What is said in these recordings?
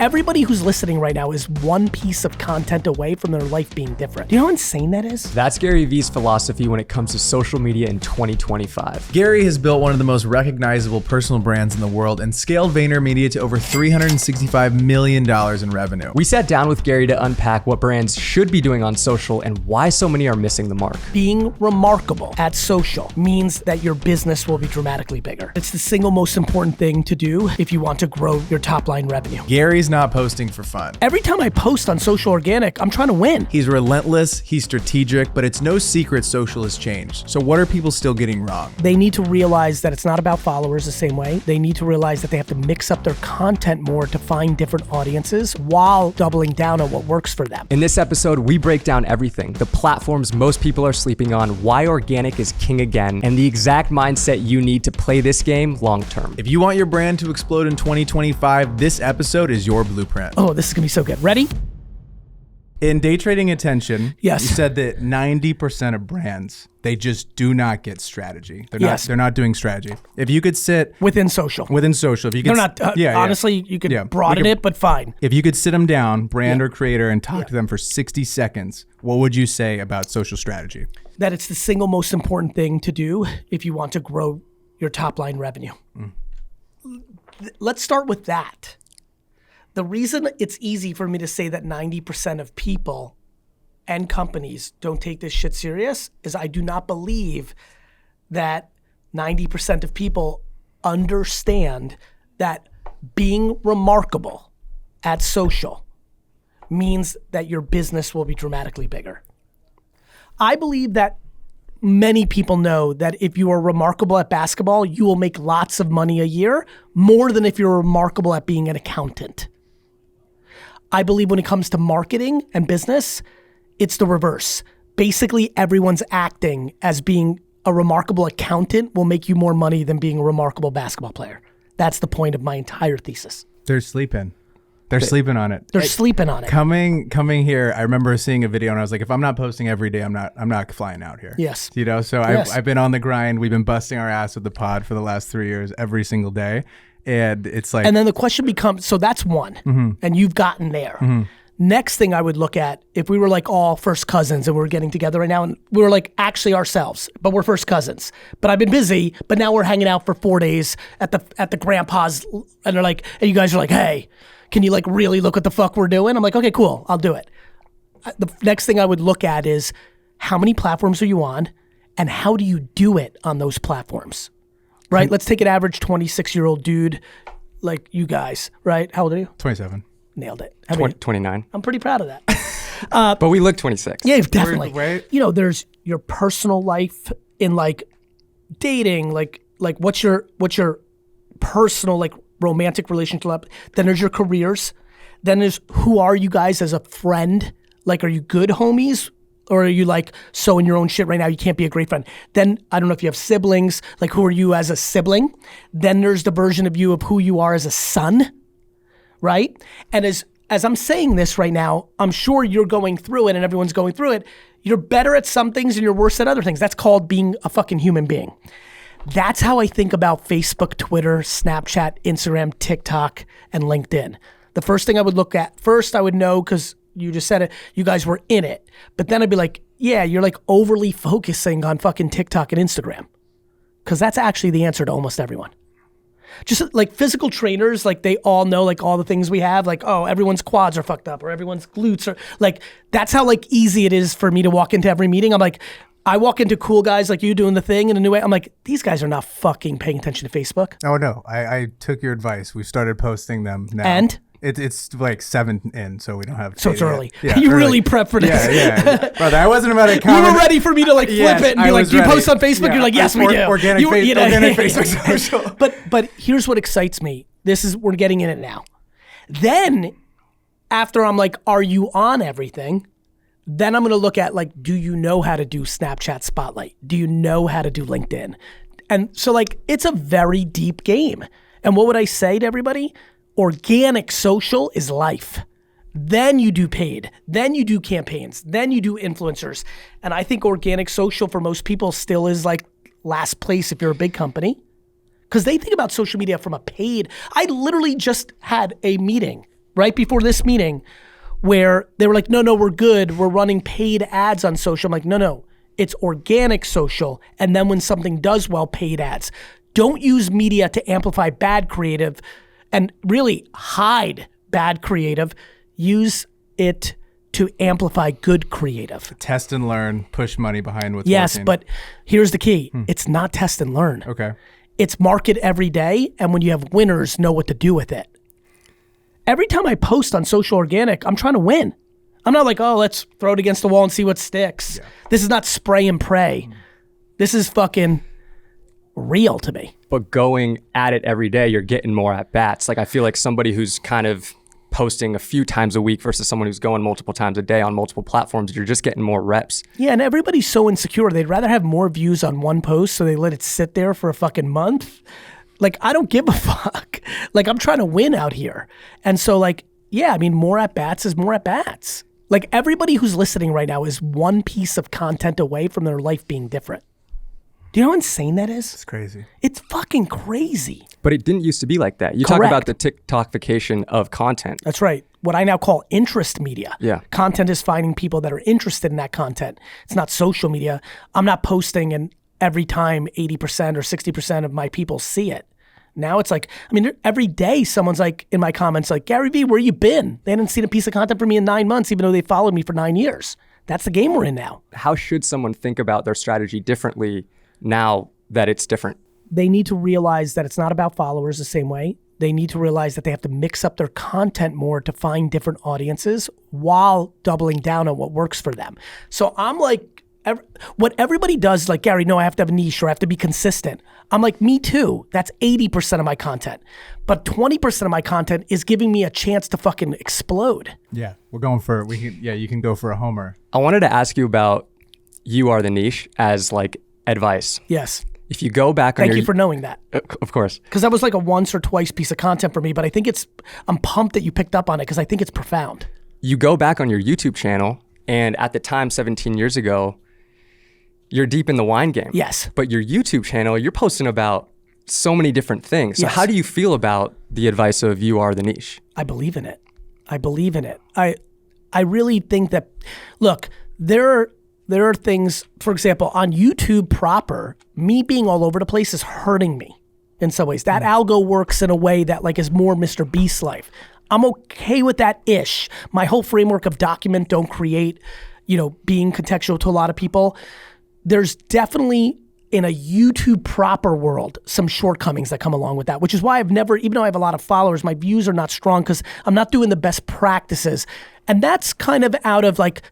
Everybody who's listening right now is one piece of content away from their life being different. Do you know how insane that is? That's Gary Vee's philosophy when it comes to social media in 2025. Gary has built one of the most recognizable personal brands in the world and scaled Vayner Media to over $365 million in revenue. We sat down with Gary to unpack what brands should be doing on social and why so many are missing the mark. Being remarkable at social means that your business will be dramatically bigger. It's the single most important thing to do if you want to grow your top line revenue. Gary's not posting for fun. Every time I post on social organic, I'm trying to win. He's relentless, he's strategic, but it's no secret social has changed. So what are people still getting wrong? They need to realize that it's not about followers the same way. They need to realize that they have to mix up their content more to find different audiences while doubling down on what works for them. In this episode, we break down everything, the platforms most people are sleeping on, why organic is king again, and the exact mindset you need to play this game long term. If you want your brand to explode in 2025, this episode is your blueprint. Oh, this is gonna be so good. Ready? In day trading attention, yes, you said that 90% of brands, they just do not get strategy. They're not doing strategy. If you could sit within social, if you could, they're not. Honestly, you could broaden it, but fine. If you could sit them down, brand or creator, and talk to them for 60 seconds, what would you say about social strategy? That it's the single most important thing to do if you want to grow your top line revenue. Let's start with that. The reason it's easy for me to say that 90% of people and companies don't take this shit serious is I do not believe that 90% of people understand that being remarkable at social means that your business will be dramatically bigger. I believe that many people know that if you are remarkable at basketball, you will make lots of money a year, more than if you're remarkable at being an accountant. I believe when it comes to marketing and business, it's the reverse. Basically, everyone's acting as being a remarkable accountant will make you more money than being a remarkable basketball player. That's the point of my entire thesis. They're sleeping. They're sleeping on it. They're sleeping on it. Coming here, I remember seeing a video and I was like, if I'm not posting every day, I'm not flying out here. Yes. You know, so yes. I've been on the grind. We've been busting our ass with the pod for the last 3 years, every single day. And it's like, and then the question becomes, so that's one, and you've gotten there. Next thing I would look at, if we were like all first cousins and we're getting together right now and we were like actually ourselves, but we're first cousins, but I've been busy, but now we're hanging out for 4 days at the grandpa's and they're like, and you guys are like, hey, can you like really look what the fuck we're doing? I'm like, okay, cool, I'll do it. The next thing I would look at is how many platforms are you on and how do you do it on those platforms? Right, let's take an average 26-year-old dude like you guys, right? How old are you? 27. Nailed it. 29. I'm pretty proud of that. But we look 26. Yeah, definitely. Right? You know, there's your personal life in like dating, like what's your personal like romantic relationship. Then there's your careers. Then there's who are you guys as a friend? Like, are you good homies? Or are you like so in your own shit right now you can't be a great friend? Then I don't know if you have siblings, like who are you as a sibling? Then there's the version of you of who you are as a son, right? And as I'm saying this right now, I'm sure you're going through it and everyone's going through it. You're better at some things and you're worse at other things. That's called being a fucking human being. That's how I think about Facebook, Twitter, Snapchat, Instagram, TikTok, and LinkedIn. The first thing I would look at, first I would know because you just said it, you guys were in it. But then I'd be like, yeah, you're like overly focusing on fucking TikTok and Instagram. Because that's actually the answer to almost everyone. Just like physical trainers, like they all know like all the things we have, like, oh, everyone's quads are fucked up or everyone's glutes are like, that's how like easy it is for me to walk into every meeting. I'm like, I walk into cool guys like you doing the thing in a new way. I'm like, these guys are not fucking paying attention to Facebook. Oh no, I took your advice. We started posting them now. And? It's like 7 in, so we don't have. So it's early. Yeah, you really prep for this. Yeah. Brother, I wasn't about to comment. You were ready for me to like flip it and be like, do you post on Facebook? Yeah. You're like, yes, we do. Organic Facebook social. But here's what excites me. We're getting in it now. Then after I'm like, are you on everything? Then I'm gonna look at like, do you know how to do Snapchat Spotlight? Do you know how to do LinkedIn? And so like, it's a very deep game. And what would I say to everybody? Organic social is life. Then you do paid. Then you do campaigns. Then you do influencers. And I think organic social for most people still is like last place if you're a big company. Because they think about social media from a paid. I literally just had a meeting right before this meeting where they were like, no, we're good. We're running paid ads on social. I'm like, no, it's organic social. And then when something does well, paid ads. Don't use media to amplify bad creative and really hide bad creative. Use it to amplify good creative. Test and learn, push money behind what's yes, working. but here's the key. It's not test and learn. Okay. It's market every day, and when you have winners, know what to do with it. Every time I post on social organic, I'm trying to win. I'm not like, oh, let's throw it against the wall and see what sticks. Yeah. This is not spray and pray. This is fucking real to me. But going at it every day, you're getting more at bats. Like I feel like somebody who's kind of posting a few times a week versus someone who's going multiple times a day on multiple platforms, you're just getting more reps. Yeah, and everybody's so insecure. They'd rather have more views on one post so they let it sit there for a fucking month. Like, I don't give a fuck. Like, I'm trying to win out here. And so, like, yeah, I mean, more at bats is more at bats. Like, everybody who's listening right now is one piece of content away from their life being different. Do you know how insane that is? It's crazy. It's fucking crazy. But it didn't used to be like that. You Correct. talk about the TikTokification of content. That's right. What I now call interest media. Yeah. Content is finding people that are interested in that content. It's not social media. I'm not posting and every time 80% or 60% of my people see it. Now it's like, I mean, every day someone's like in my comments like, Gary Vee, where you been? They hadn't seen a piece of content from me in 9 months, even though they followed me for 9 years. That's the game we're in now. How should someone think about their strategy differently now that it's different? They need to realize that it's not about followers the same way. They need to realize that they have to mix up their content more to find different audiences while doubling down on what works for them. So I'm like, what everybody does, like, Gary, no, I have to have a niche or I have to be consistent. I'm like, me too. That's 80% of my content. But 20% of my content is giving me a chance to fucking explode. Yeah, you can go for a homer. I wanted to ask you about you are the niche as like advice. Yes. If you go back on Thank you for knowing that. Of course. Because that was like a once or twice piece of content for me, but I think I'm pumped that you picked up on it because I think it's profound. You go back on your YouTube channel and at the time, 17 years ago, you're deep in the wine game. Yes. But your YouTube channel, you're posting about so many different things. So yes. How do you feel about the advice of you are the niche? I believe in it. I believe in it. I really think that, look, there are things, for example, on YouTube proper, me being all over the place is hurting me in some ways. That algo works in a way that like is more Mr. Beast's life. I'm okay with that ish. My whole framework of document, don't create, being contextual to a lot of people. There's definitely in a YouTube proper world, some shortcomings that come along with that, which is why I've never, even though I have a lot of followers, my views are not strong because I'm not doing the best practices. And that's kind of out of like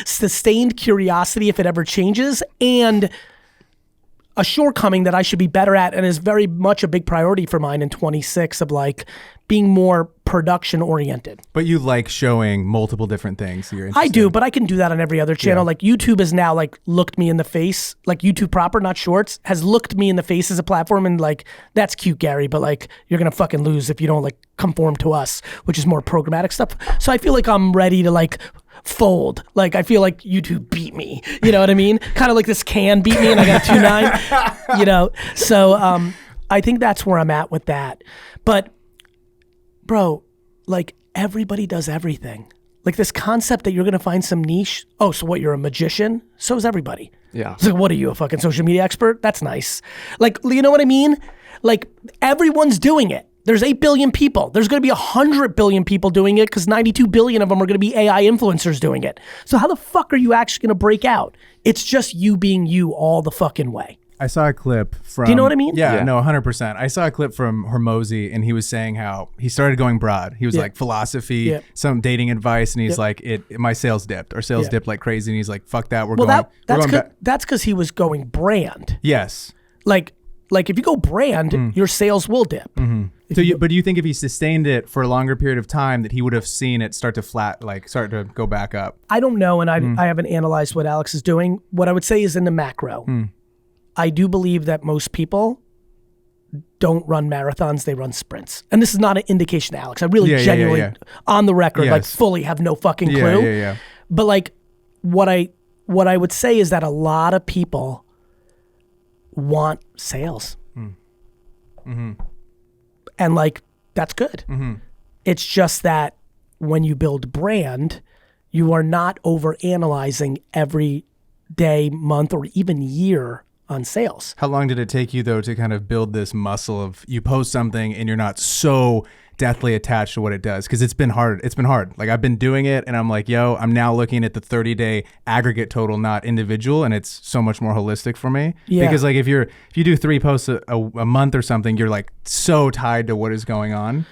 sustained curiosity if it ever changes and a shortcoming that I should be better at and is very much a big priority for mine in 26 of like being more production oriented. But you like showing multiple different things you're interested I do, in. but I can do that on every other channel. Yeah. Like YouTube has now like looked me in the face, like YouTube proper, not shorts, has looked me in the face as a platform and like, that's cute, Gary, but like you're gonna fucking lose if you don't like conform to us, which is more programmatic stuff. So I feel like I'm ready to like fold. Like I feel like YouTube beat me, you know what I mean? Kind of like this can beat me and I got a 2.9, So I think that's where I'm at with that. But bro, like everybody does everything. Like this concept that you're gonna find some niche. Oh, so what, you're a magician? So is everybody. Yeah. It's like, what are you, a fucking social media expert? That's nice. Like, you know what I mean? Like everyone's doing it. There's 8 billion people. There's gonna be 100 billion people doing it because 92 billion of them are gonna be AI influencers doing it. So how the fuck are you actually gonna break out? It's just you being you all the fucking way. I saw a clip from... Do you know what I mean? Yeah, no, 100%. I saw a clip from Hormozi and he was saying how he started going broad. He was like philosophy, some dating advice, and he's like, my sales dipped or sales dipped like crazy. And he's like, fuck that, we're going back. That's because he was going brand. Yes. Like if you go brand, your sales will dip. Mm-hmm. But do you think if he sustained it for a longer period of time that he would have seen it start to go back up? I don't know, and I haven't analyzed what Alex is doing. What I would say is in the macro, I do believe that most people don't run marathons, they run sprints. And this is not an indication to Alex. I really genuinely, on the record, like fully have no fucking clue. Yeah. But like what I would say is that a lot of people want sales. And like, that's good. It's just that when you build brand, you are not over analyzing every day, month, or even year on sales. How long did it take you though to kind of build this muscle of you post something and you're not so deathly attached to what it does? Because it's been hard. Like I've been doing it and I'm like, yo, I'm now looking at the 30-day aggregate total, not individual, and it's so much more holistic for me. Yeah. Because like if you do 3 posts a month or something, you're like so tied to what is going on.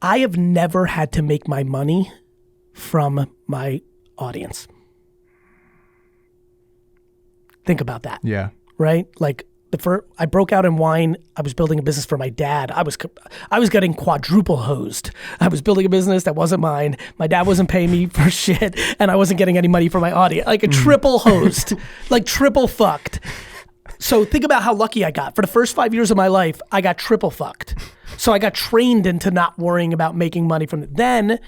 I have never had to make my money from my audience. Think about that. Yeah. Right? Like I broke out in wine. I was building a business for my dad. I was getting quadruple hosed. I was building a business that wasn't mine. My dad wasn't paying me for shit, and I wasn't getting any money for my audience. Like a triple hosed, like triple fucked. So think about how lucky I got. For the first 5 years of my life, I got triple fucked. So I got trained into not worrying about making money from it. Then,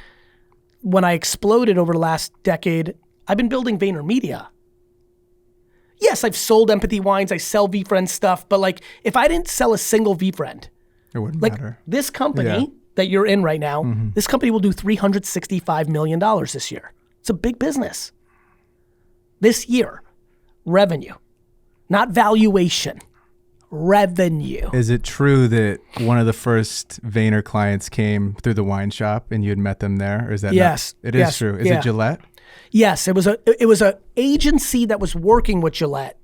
when I exploded over the last decade, I've been building Vayner Media. Yes, I've sold empathy wines. I sell VFriend stuff. But like, if I didn't sell a single VFriend, it wouldn't like matter. This company that you're in right now, this company will do $365 million this year. It's a big business. This year, revenue, not valuation, revenue. Is it true that one of the first Vayner clients came through the wine shop and you had met them there? Or is that yes? It is true. Is it Gillette? Yes, it was a agency that was working with Gillette.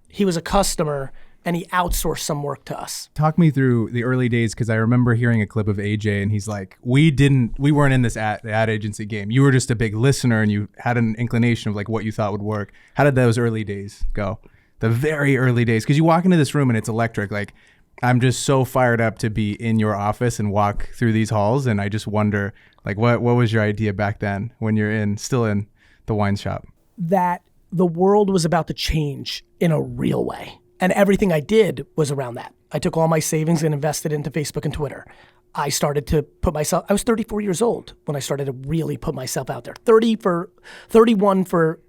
He was a customer and he outsourced some work to us. Talk me through the early days, because I remember hearing a clip of AJ and he's like, we weren't in this ad agency game. You were just a big listener and you had an inclination of like what you thought would work. How did those early days go? The very early days, because you walk into this room and it's electric. Like, I'm just so fired up to be in your office and walk through these halls, and I just wonder, like, what was your idea back then when you're still in the wine shop? That the world was about to change in a real way, and everything I did was around that. I took all my savings and invested into Facebook and Twitter. I started to put myself. I was 34 years old when I started to really put myself out there. 31 for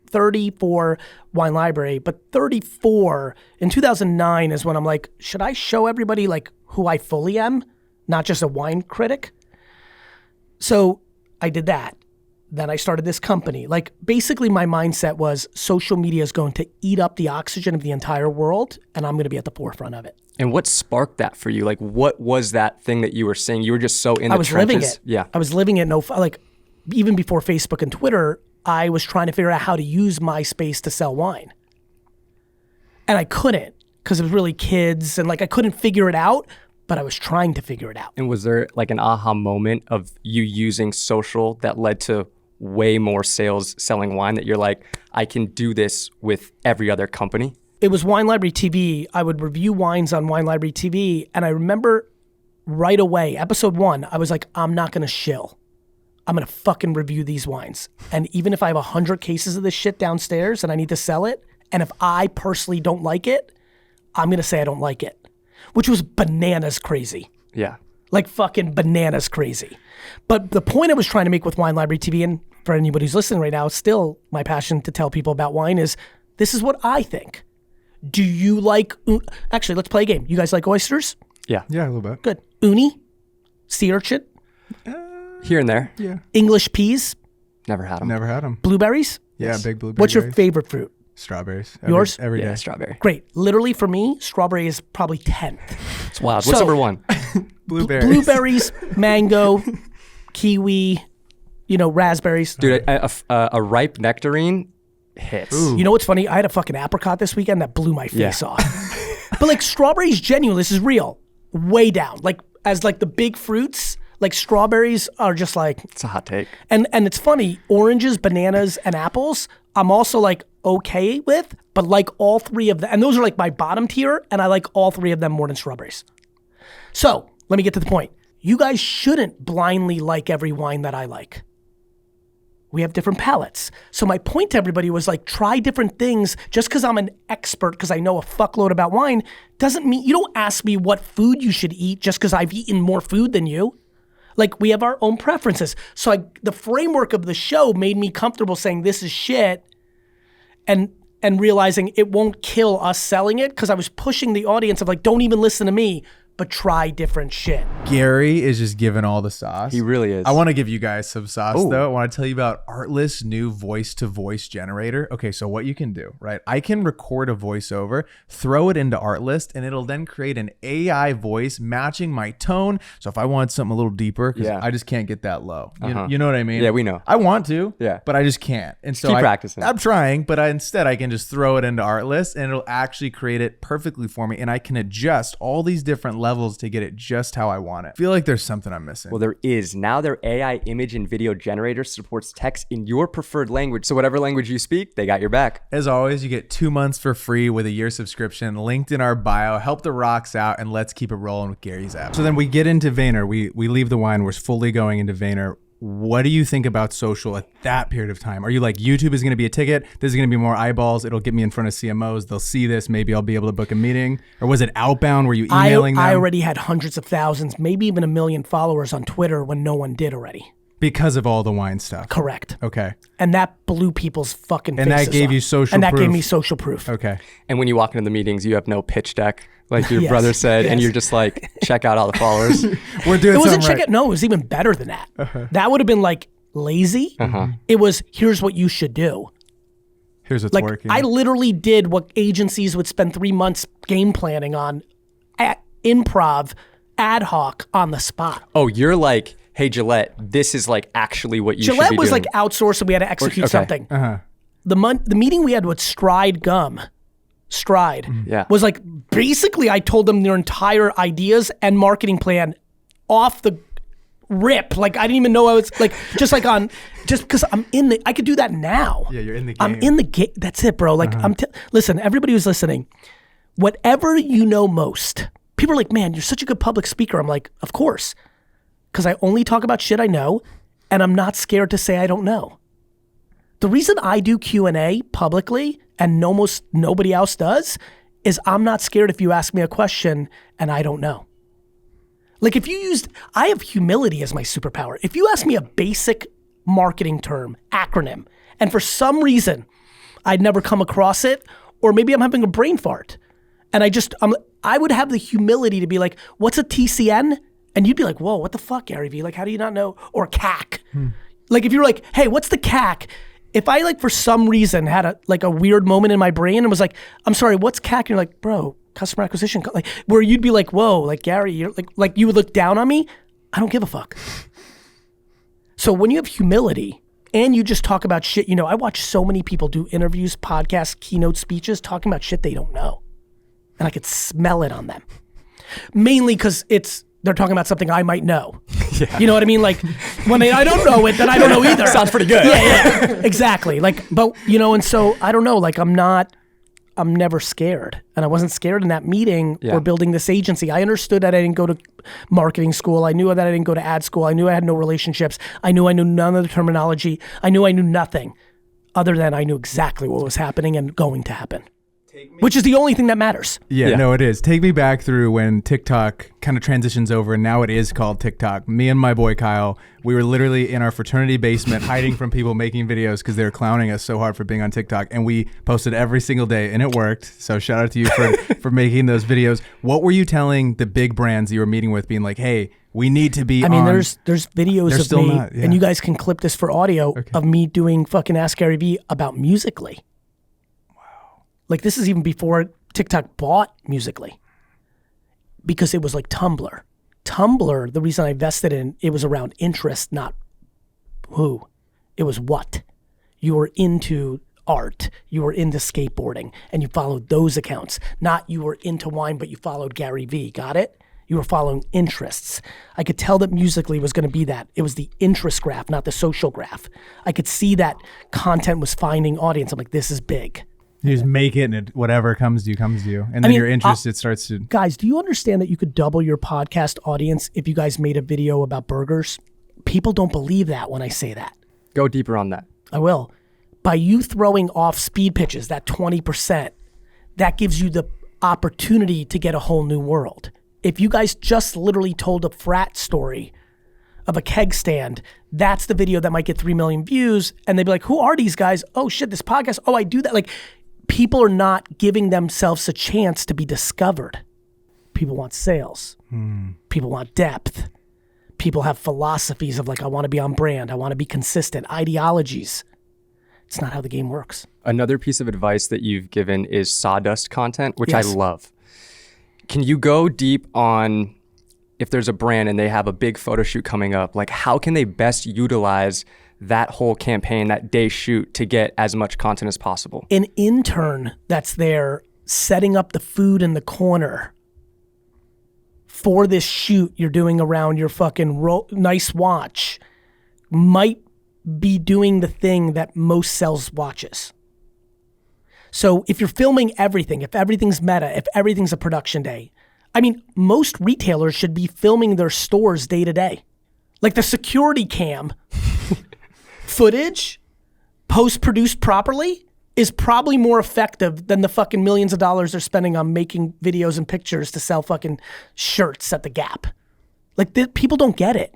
Wine Library, but 34 in 2009 is when I'm like, should I show everybody like who I fully am, not just a wine critic? So I did that. Then I started this company. Like basically my mindset was social media is going to eat up the oxygen of the entire world, and I'm going to be at the forefront of it. And what sparked that for you? Like what was that thing that you were saying? You were just so in the trenches. Living it. Yeah. I was living it. Like even before Facebook and Twitter, I was trying to figure out how to use my space to sell wine. And I couldn't, because it was really kids and like I couldn't figure it out, but I was trying to figure it out. And was there like an aha moment of you using social that led to way more sales selling wine, that you're like, I can do this with every other company? It was Wine Library TV. I would review wines on Wine Library TV. And I remember right away, episode 1, I was like, I'm not going to shill. I'm going to fucking review these wines. And even if I have 100 cases of this shit downstairs and I need to sell it, and if I personally don't like it, I'm going to say I don't like it, which was bananas crazy. Yeah. Like fucking bananas crazy. But the point I was trying to make with Wine Library TV, and for anybody who's listening right now, still my passion to tell people about wine, is this is what I think. Do you like, actually, let's play a game. You guys like oysters? Yeah. Yeah, a little bit. Good. Uni? Sea urchin? Here and there. Yeah. English peas? Never had them. Never had them. Blueberries? Yeah, Yes. big blueberry. What's your berries. favorite fruit? Strawberries. Yours? Every day. Yeah, strawberry. Great. Literally for me, strawberry is probably 10th. It's wild. What's So- number 1? Blueberries. Blueberries, mango, kiwi, raspberries. Dude, a ripe nectarine hits. Ooh. You know what's funny? I had a fucking apricot this weekend that blew my face Yeah. off. But like strawberries, genuine, this is real. Way down. Like as like the big fruits, like strawberries are just like, It's a hot take. and it's funny, oranges, bananas, and apples, I'm also like okay with, but like all 3 of them, and those are like my bottom tier, and I like all 3 of them more than strawberries. So let me get to the point. You guys shouldn't blindly like every wine that I like. We have different palates. So my point to everybody was like, try different things. Just because I'm an expert, because I know a fuckload about wine, doesn't mean, you don't ask me what food you should eat just because I've eaten more food than you. Like we have our own preferences. So the framework of the show made me comfortable saying this is shit and realizing it won't kill us selling it, because I was pushing the audience of like, don't even listen to me. but try different shit. Gary is just giving all the sauce. He really is. I want to give you guys some sauce Ooh. though. I want to tell you about Artlist's new voice-to-voice generator. Okay, so what you can do, right? I can record a voiceover, throw it into Artlist, and it'll then create an AI voice matching my tone. So if I want something a little deeper, because I just can't get that low. You know what I mean? Yeah, we know. I want to, Yeah. but I just can't. And so Keep practicing. I'm trying, but instead I can just throw it into Artlist and it'll actually create it perfectly for me. And I can adjust all these different levels to get it just how I want it. I feel like there's something I'm missing. Well, there is. Now their AI image and video generator supports text in your preferred language. So whatever language you speak, they got your back. As always, you get 2 months for free with a year subscription linked in our bio. Help the rocks out and let's keep it rolling with Gary's app. So then we get into Vayner. We leave the wine. We're fully going into Vayner. What do you think about social at that period of time? Are you like, YouTube is going to be a ticket? There's going to be more eyeballs. It'll get me in front of CMOs. They'll see this. Maybe I'll be able to book a meeting. Or was it outbound? Were you emailing them? I already had hundreds of thousands, maybe even 1 million followers on Twitter when no one did already. Because of all the wine stuff. Correct. Okay. And that blew people's fucking faces And that gave off. you social And that proof. gave me social proof. Okay. And when you walk into the meetings, you have no pitch deck, like your Yes. brother said, and Yes. you're just like, check out all the followers. We're doing It wasn't something check it. No, it was even better than that. That would have been like lazy. It was, here's what you should do. Here's what's Like working. I literally did what agencies would spend 3 months game planning on at improv, ad hoc, on the spot. Oh, you're like, hey, Gillette, this is like actually what you should be Gillette doing. was like outsourced and we had to execute okay. something. Uh-huh. The meeting we had with Stride Gum, Yeah. was like basically I told them their entire ideas and marketing plan off the rip. Like I didn't even know I was like, just because I'm in the, I could do that now. Yeah, you're in the game. I'm in the game. That's it, bro. Like listen, everybody who's listening, whatever you know most, people are like, man, you're such a good public speaker. I'm like, of course. Because I only talk about shit I know and I'm not scared to say I don't know. The reason I do Q&A publicly and almost nobody else does is I'm not scared if you ask me a question and I don't know. Like I have humility as my superpower. If you ask me a basic marketing term, acronym, and for some reason I'd never come across it, or maybe I'm having a brain fart, and I would have the humility to be like, what's a TCN? And you'd be like, whoa, what the fuck, Gary Vee? Like, how do you not know? Or CAC. Like if you're like, hey, what's the CAC? If I like for some reason had a weird moment in my brain and was like, I'm sorry, what's CAC? And you're like, bro, customer acquisition, like where you'd be like, whoa, like Gary, you're like you would look down on me. I don't give a fuck. So when you have humility and you just talk about shit, I watch so many people do interviews, podcasts, keynote speeches, talking about shit they don't know. And I could smell it on them. Mainly because they're talking about something I might know. Yeah. You know what I mean? Like when I don't know it, then I don't know either. Sounds pretty good. Yeah, exactly. Like, but and so I don't know, like I'm never scared. And I wasn't scared in that meeting or building this agency. I understood that I didn't go to marketing school. I knew that I didn't go to ad school. I knew I had no relationships. I knew none of the terminology. I knew nothing other than I knew exactly what was happening and going to happen. Which is the only thing that matters. Yeah, no, it is. Take me back through when TikTok kind of transitions over and now it is called TikTok. Me and my boy Kyle, we were literally in our fraternity basement hiding from people making videos because they were clowning us so hard for being on TikTok. And we posted every single day and it worked. So shout out to you for making those videos. What were you telling the big brands you were meeting with being like, hey, we need to be there's videos of me, and you guys can clip this for audio, of me doing fucking Ask Gary Vee about Musical.ly. Like this is even before TikTok bought Musical.ly, because it was like Tumblr. Tumblr, the reason I invested in it was around interest, not who. It was what. You were into art, you were into skateboarding, and you followed those accounts. Not you were into wine, but you followed Gary Vee. Got it? You were following interests. I could tell that Musical.ly was going to be that. It was the interest graph, not the social graph. I could see that content was finding audience. I'm like, this is big. You just make it and whatever comes to you. And then your interest, it starts to... Guys, do you understand that you could double your podcast audience if you guys made a video about burgers? People don't believe that when I say that. Go deeper on that. I will. By you throwing off speed pitches, that 20%, that gives you the opportunity to get a whole new world. If you guys just literally told a frat story of a keg stand, that's the video that might get 3 million views. And they'd be like, who are these guys? Oh shit, this podcast. Oh, I do that. Like, people are not giving themselves a chance to be discovered. People want sales. People want depth. People have philosophies of like, I want to be on brand. I want to be consistent. Ideologies. It's not how the game works. Another piece of advice that you've given is sawdust content, which I love. Can you go deep on if there's a brand and they have a big photo shoot coming up, like how can they best utilize that whole campaign, that day shoot, to get as much content as possible? An intern that's there setting up the food in the corner for this shoot you're doing around your fucking nice watch might be doing the thing that most sells watches. So if you're filming everything, if everything's meta, if everything's a production day, I mean, most retailers should be filming their stores day to day. Like the security cam footage, post-produced properly, is probably more effective than the fucking millions of dollars they're spending on making videos and pictures to sell fucking shirts at the Gap. Like people don't get it.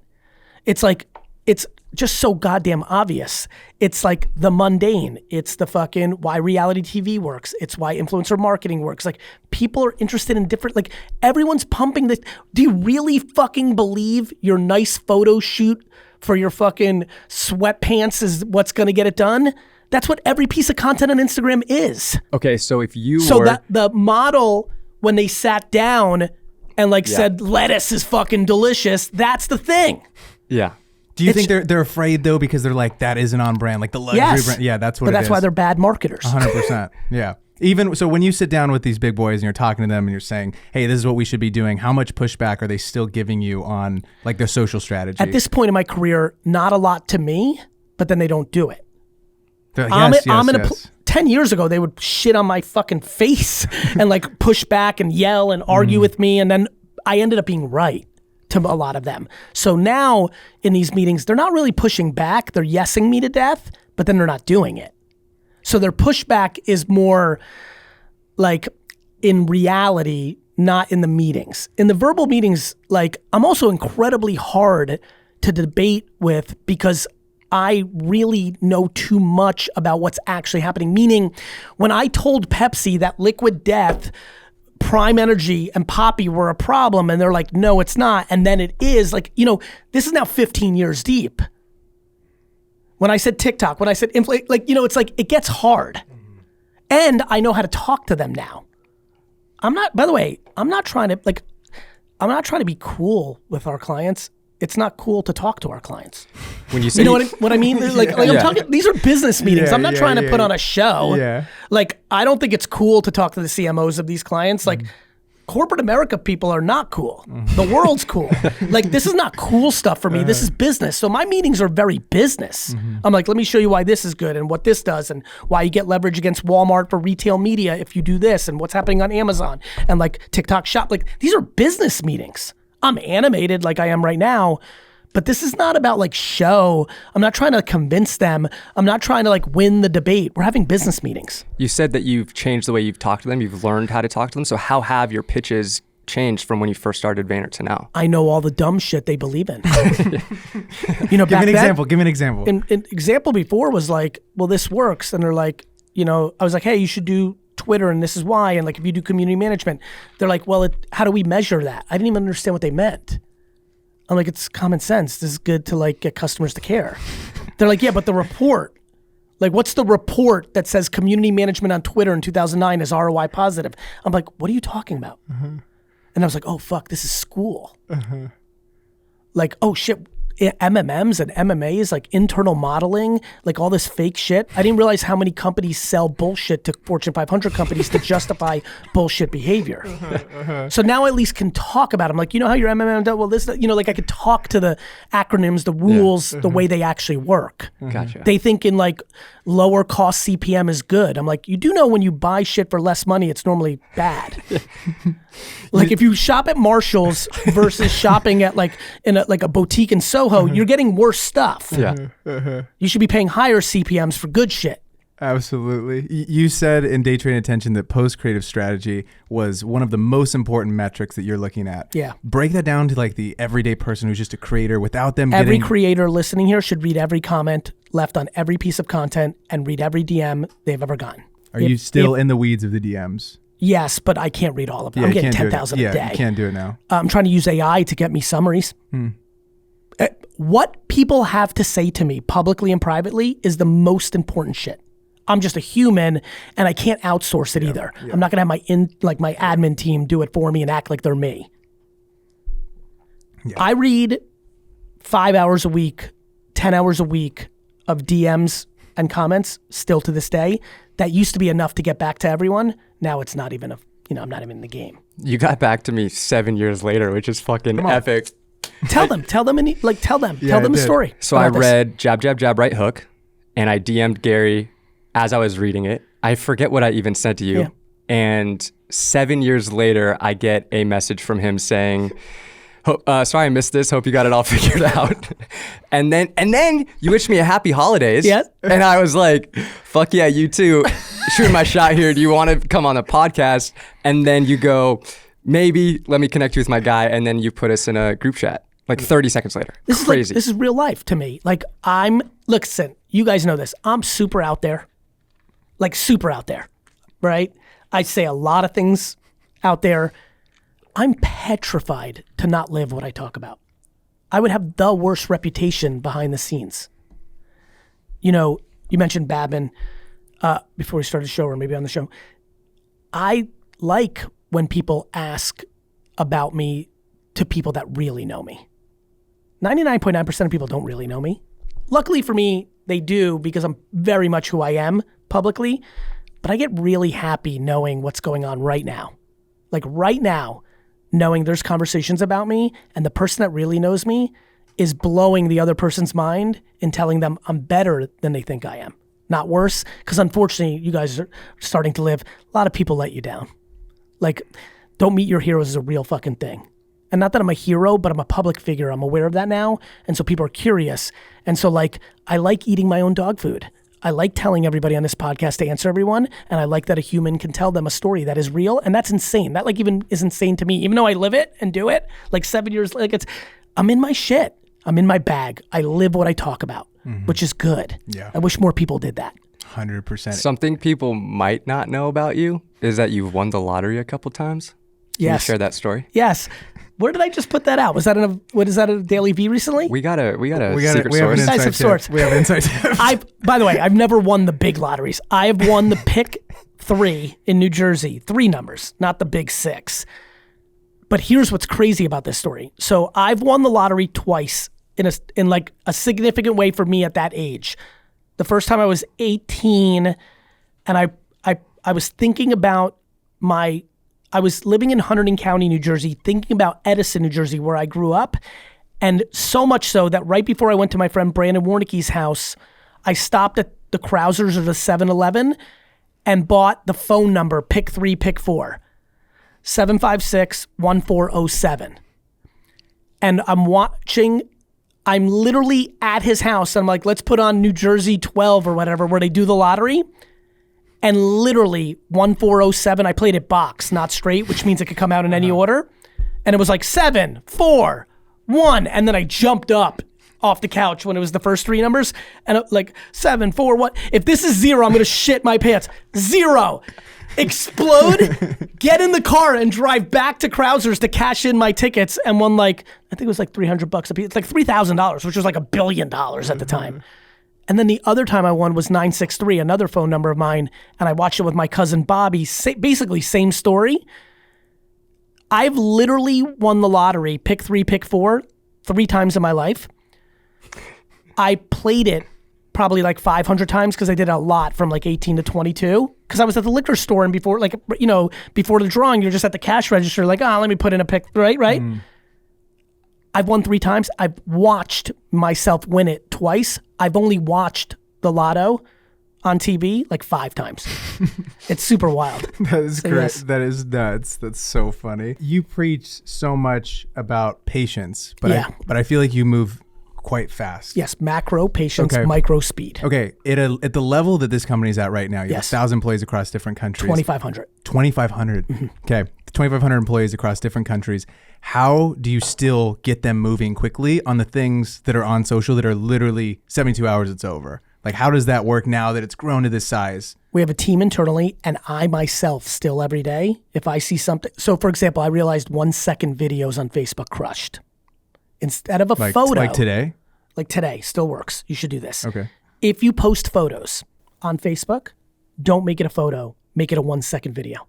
It's like, it's just so goddamn obvious. It's like the mundane. It's the fucking why reality TV works. It's why influencer marketing works. Like people are interested in different, like everyone's pumping this. Do you really fucking believe your nice photo shoot for your fucking sweatpants is what's gonna get it done? That's what every piece of content on Instagram is. Okay, so if you So that the model, when they sat down and like said lettuce is fucking delicious, that's the thing. Yeah. Do you think they're afraid though because they're like, that isn't on brand, like the luxury brand? Yeah, that's what it is. But that's why they're bad marketers. 100%. Yeah. Even so, when you sit down with these big boys and you're talking to them and you're saying, hey, this is what we should be doing, how much pushback are they still giving you on like their social strategy? At this point in my career, not a lot to me, but then they don't do it. Yes, 10 years ago, they would shit on my fucking face and like push back and yell and argue with me. And then I ended up being right to a lot of them. So now in these meetings, they're not really pushing back. They're yesing me to death, but then they're not doing it. So their pushback is more like in reality, not in the meetings. In the verbal meetings, like I'm also incredibly hard to debate with because I really know too much about what's actually happening. Meaning when I told Pepsi that Liquid Death, Prime Energy, and Poppy were a problem, and they're like, no, it's not. And then it is, like, you know, this is now 15 years deep. When I said TikTok, when I said like, you know, it's like, it gets hard. And I know how to talk to them now. By the way, I'm not trying to be cool with our clients. It's not cool to talk to our clients. When you say, you know what I mean? Like I'm talking, these are business meetings. I'm not trying to put on a show. Yeah. Like, I don't think it's cool to talk to the CMOs of these clients. Like, corporate America people are not cool. The world's cool. Like, this is not cool stuff for me. This is business. So my meetings are very business. I'm like, let me show you why this is good and what this does and why you get leverage against Walmart for retail media if you do this and what's happening on Amazon and like TikTok Shop. Like, these are business meetings. I'm animated like I am right now, but this is not about like show. I'm not trying to convince them. I'm not trying to like win the debate. We're having business meetings. You said that you've changed the way you've talked to them. You've learned how to talk to them. So how have your pitches changed from when you first started Vayner to now? I know all the dumb shit they believe in. You know, give me an example. An example before was like, well, this works. And they're like, you know, I was like, hey, you should do Twitter and this is why. And like, if you do community management, they're like, well, how do we measure that? I didn't even understand what they meant. I'm like, it's common sense. This is good to like get customers to care. They're like, yeah, but the report, like what's the report that says community management on Twitter in 2009 is ROI positive? I'm like, what are you talking about? And I was like, oh fuck, this is school. Like, oh shit, MMMs and MMAs, like internal modeling, like all this fake shit. I didn't realize how many companies sell bullshit to Fortune 500 companies to justify bullshit behavior. So now I at least can talk about them. Like, you know how your MMM does? Well, this, you know, like I could talk to the acronyms, the rules, the way they actually work. Gotcha. They think in like lower cost CPM is good. I'm like, you do know when you buy shit for less money, it's normally bad. Like if you shop at Marshall's versus shopping at like in a boutique in Soho, you're getting worse stuff. Yeah. You should be paying higher CPMs for good shit. Absolutely. You said in Day Trade Attention that post-creative strategy was one of the most important metrics that you're looking at. Yeah. Break that down to like the everyday person who's just a creator without them Every getting... creator listening here should read every comment left on every piece of content and read every DM they've ever gotten. Are you still in the weeds of the DMs? Yes, but I can't read all of them. I'm getting 10,000 a day. You can't do it now. I'm trying to use AI to get me summaries. What people have to say to me publicly and privately is the most important shit. I'm just a human and I can't outsource it either. Yeah. I'm not gonna have my my admin team do it for me and act like they're me. Yeah. I read 5 hours a week, 10 hours a week of DMs and comments still to this day. That used to be enough to get back to everyone. Now it's not even I'm not even in the game. You got back to me 7 years later, which is fucking epic. Tell them a story. So I read jab, jab, jab, right hook, and I DM'd Gary as I was reading it. I forget what I even sent to you. Yeah. And 7 years later, I get a message from him saying, sorry I missed this. Hope you got it all figured out. and then you wished me a happy holidays. Yes. And I was like, fuck yeah, you too. Shooting my shot here. Do you want to come on the podcast? And then you go, maybe let me connect you with my guy. And then you put us in a group chat like 30 seconds later. This Crazy. This is real life to me. Like listen, you guys know this. I'm super out there. Like super out there, right? I say a lot of things out there. I'm petrified to not live what I talk about. I would have the worst reputation behind the scenes. You know, you mentioned Babin before we started the show or maybe on the show. I like when people ask about me to people that really know me. 99.9% of people don't really know me. Luckily for me, they do because I'm very much who I am publicly, but I get really happy knowing what's going on right now. Like right now, knowing there's conversations about me and the person that really knows me is blowing the other person's mind and telling them I'm better than they think I am. Not worse, because unfortunately, you guys are starting to live, a lot of people let you down. Like, don't meet your heroes is a real fucking thing. And not that I'm a hero, but I'm a public figure. I'm aware of that now. And so people are curious. And so like, I like eating my own dog food. I like telling everybody on this podcast to answer everyone. And I like that a human can tell them a story that is real. And that's insane. That like even is insane to me. Even though I live it and do it, like 7 years, like I'm in my shit. I'm in my bag. I live what I talk about, which is good. Yeah. I wish more people did that. 100%. Something people might not know about you is that you've won the lottery a couple times. Can you share that story? Yes. Where did I just put that out? Was that a Daily Vee recently? We got a secret source. Guys have sorts. We have inside tips. By the way, I've never won the big lotteries. I have won the pick 3 in New Jersey, 3 numbers, not the big 6. But here's what's crazy about this story. So I've won the lottery twice in like a significant way for me at that age. The first time I was 18, and I was thinking about I was living in Hunterdon County, New Jersey, thinking about Edison, New Jersey, where I grew up. And so much so that right before I went to my friend Brandon Warnicki's house, I stopped at the Krausers or the 7-Eleven and bought the phone number, pick 3, pick 4, 756-1407. And I'm literally at his house. And I'm like, let's put on New Jersey 12 or whatever, where they do the lottery. And literally 1407, I played it box, not straight, which means it could come out in any order. And it was like 7, 4, 1. And then I jumped up off the couch when it was the first 3 numbers. And like 7, 4, 1. If this is 0, I'm going to shit my pants. 0. Explode, get in the car and drive back to Krausers to cash in my tickets and won I think it was like $300 a piece. It's like $3,000, which was like $1 billion at the time. And then the other time I won was 963, another phone number of mine, and I watched it with my cousin Bobby. Basically, same story. I've literally won the lottery, pick 3, pick 4, 3 times in my life. I played it probably like 500 times because I did a lot from like 18 to 22. Because I was at the liquor store and before the drawing, you're just at the cash register like, let me put in a pick, right? I've won 3 times. I've watched myself win it twice. I've only watched the lotto on TV like 5 times. It's super wild. That is great. Yes. That is nuts. That's so funny. You preach so much about patience, but I feel like you move quite fast. Yes, macro patience, micro speed. Okay, at the level that this company is at right now, you have 1,000 employees across different countries. 2,500. 2,500. Okay, 2,500 employees across different countries. How do you still get them moving quickly on the things that are on social that are literally 72 hours, it's over? Like, how does that work now that it's grown to this size? We have a team internally, and I myself still every day, if I see something. So, for example, I realized 1-second videos on Facebook crushed. Instead of a photo. Like today? Like today, still works. You should do this. Okay. If you post photos on Facebook, don't make it a photo. Make it a 1-second video.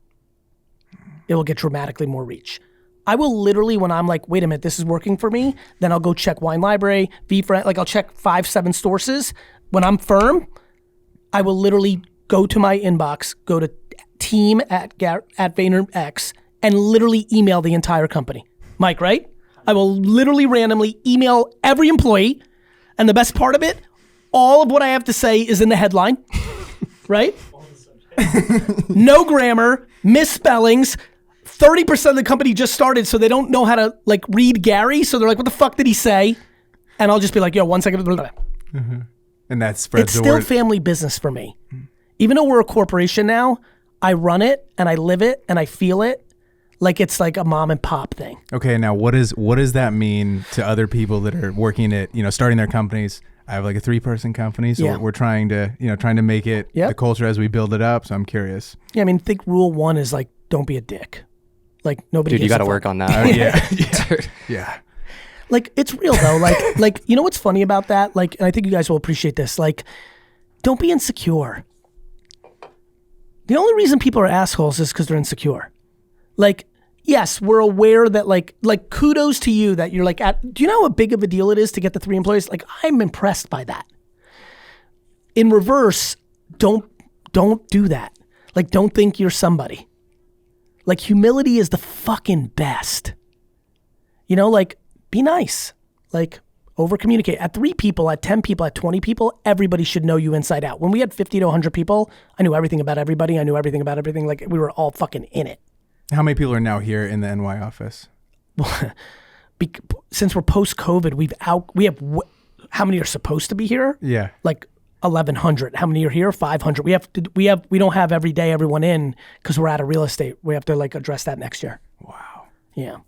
It will get dramatically more reach. I will literally, when I'm like, wait a minute, this is working for me, then I'll go check Wine Library, VFriend, like I'll check 5-7 sources. When I'm firm, I will literally go to my inbox, go to team at VaynerX, and literally email the entire company. Mike, right? I will literally randomly email every employee, and the best part of it, all of what I have to say is in the headline, right? No grammar, misspellings. 30% of the company just started, so they don't know how to like read Gary, so they're like, what the fuck did he say? And I'll just be like, yo, 1 second. Mm-hmm. And that spreads the word. It's still family business for me. Even though we're a corporation now, I run it and I live it and I feel it like it's like a mom and pop thing. Okay, now what does that mean to other people that are working at, starting their companies? I have like a 3-person company, so we're trying to make it the culture as we build it up. So I'm curious. Yeah, I mean, think rule 1 is like, don't be a dick. Like nobody. Dude, you got to work on that. Yeah. Like it's real though. Like you know what's funny about that? Like, and I think you guys will appreciate this. Like, don't be insecure. The only reason people are assholes is because they're insecure. Like, yes, we're aware that like kudos to you that you're like do you know how big of a deal it is to get the 3 employees? Like, I'm impressed by that. In reverse, don't do that. Like, don't think you're somebody. Like, humility is the fucking best. Like, be nice. Like, over communicate. At 3 people, at 10 people, at 20 people, everybody should know you inside out. When we had 50 to 100 people, I knew everything about everybody. I knew everything about everything. Like, we were all fucking in it. How many people are now here in the NY office? Since we're post-COVID, we have how many are supposed to be here? Yeah. Like 1,100. How many are here? 500. We don't have every day everyone in because we're out of real estate. We have to like address that next year. Wow. Yeah.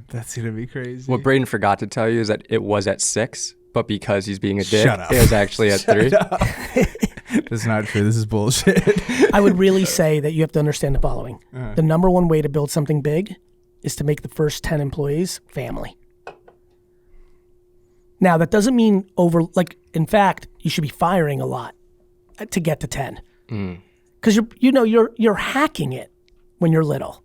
That's gonna be crazy. What Braden forgot to tell you is that it was at 6, but because he's being a dick, Shut up. it was actually at 3. That's not true. This is bullshit. I would really say that you have to understand the following. The number one way to build something big is to make the first 10 employees family. Now, that doesn't mean in fact, you should be firing a lot to get to 10. Because you're hacking it when you're little.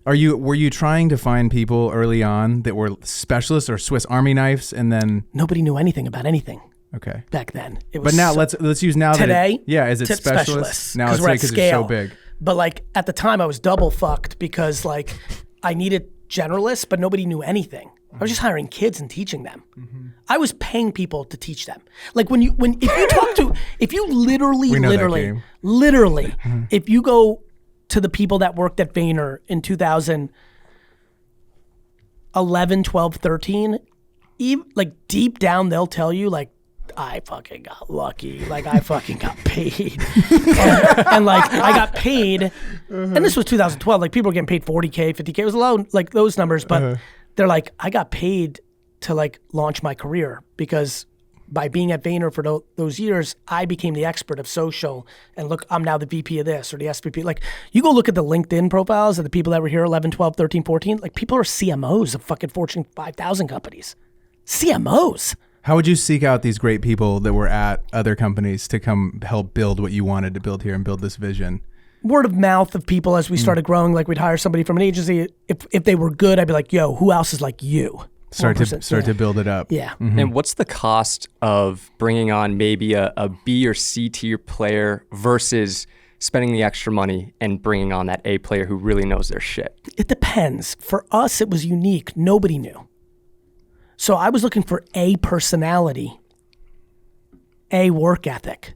Were you trying to find people early on that were specialists or Swiss Army knives, and then nobody knew anything about anything? Okay. Back then, but now let's use now today. Is it specialists? Now it's because it's so big. But like at the time, I was double fucked because like I needed generalists, but nobody knew anything. I was just hiring kids and teaching them. I was paying people to teach them. Like if you literally, if you go to the people that worked at Vayner in 2011, 12, 13, like deep down, they'll tell you like, I fucking got lucky. Like I fucking got paid. and like I got paid, and this was 2012, like people were getting paid 40K, 50K. It was low, like those numbers, but they're like, I got paid to like launch my career because by being at Vayner for those years, I became the expert of social. And look, I'm now the VP of this or the SVP. Like you go look at the LinkedIn profiles of the people that were here 11, 12, 13, 14. Like people are CMOs of fucking Fortune 5,000 companies. CMOs. How would you seek out these great people that were at other companies to come help build what you wanted to build here and build this vision? Word of mouth of people as we started growing. Like we'd hire somebody from an agency. If they were good, I'd be like, yo, who else is like you? Start to build it up. Yeah. And what's the cost of bringing on maybe a B or C tier player versus spending the extra money and bringing on that A player who really knows their shit? It depends. For us, it was unique. Nobody knew. So I was looking for A, personality, A, work ethic,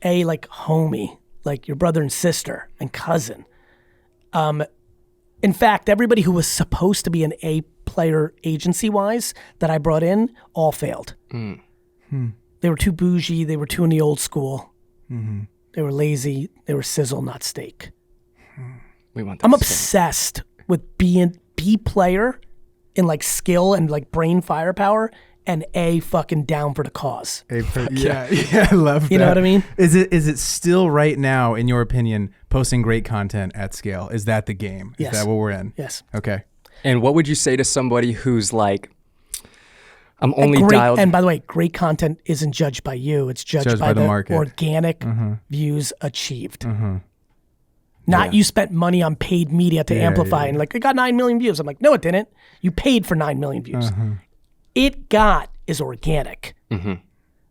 A, like homie, like your brother and sister and cousin. In fact, everybody who was supposed to be an A player agency-wise that I brought in all failed. They were too bougie. They were too in the old school. They were lazy. They were sizzle, not steak. I'm obsessed with being B player in like skill and like brain firepower and A, fucking down for the cause. Yeah, I love that. You know what I mean? Is it still right now, in your opinion, posting great content at scale? Is that the game? Yes. Is that what we're in? Yes. Okay. And what would you say to somebody who's like, I'm only dialed. And by the way, great content isn't judged by you. It's judged by the market. Organic views achieved. Not you spent money on paid media to amplify and like, it got 9 million views. I'm like, no, it didn't. You paid for 9 million views. It got is organic.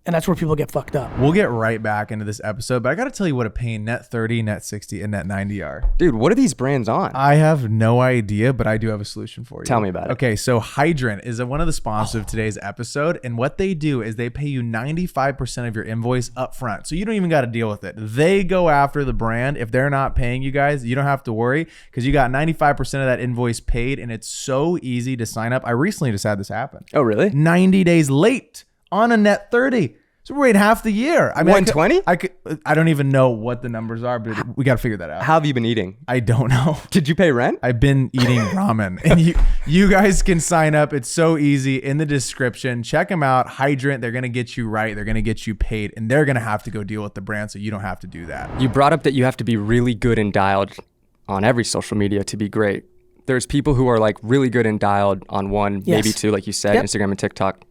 And that's where people get fucked up. We'll get right back into this episode, but I got to tell you what a pain Net 30, Net 60, and Net 90 are. Dude, what are these brands on? I have no idea, but I do have a solution for you. Tell me about it. Okay, so Hydrant is one of the sponsors of today's episode, and what they do is they pay you 95% of your invoice up front, so you don't even got to deal with it. They go after the brand. If they're not paying you guys, you don't have to worry because you got 95% of that invoice paid, and it's so easy to sign up. I recently just had this happen. Oh, really? 90 days late on a Net 30. So we're waiting half the year. I mean, 120? I don't even know what the numbers are, but we got to figure that out. How have you been eating? I don't know. Did you pay rent? I've been eating ramen. And you guys can sign up. It's so easy in the description. Check them out. Hydrant. They're going to get you right. They're going to get you paid. And they're going to have to go deal with the brand so you don't have to do that. You brought up that you have to be really good and dialed on every social media to be great. There's people who are like really good and dialed on one, maybe two, like you said, Instagram and TikTok.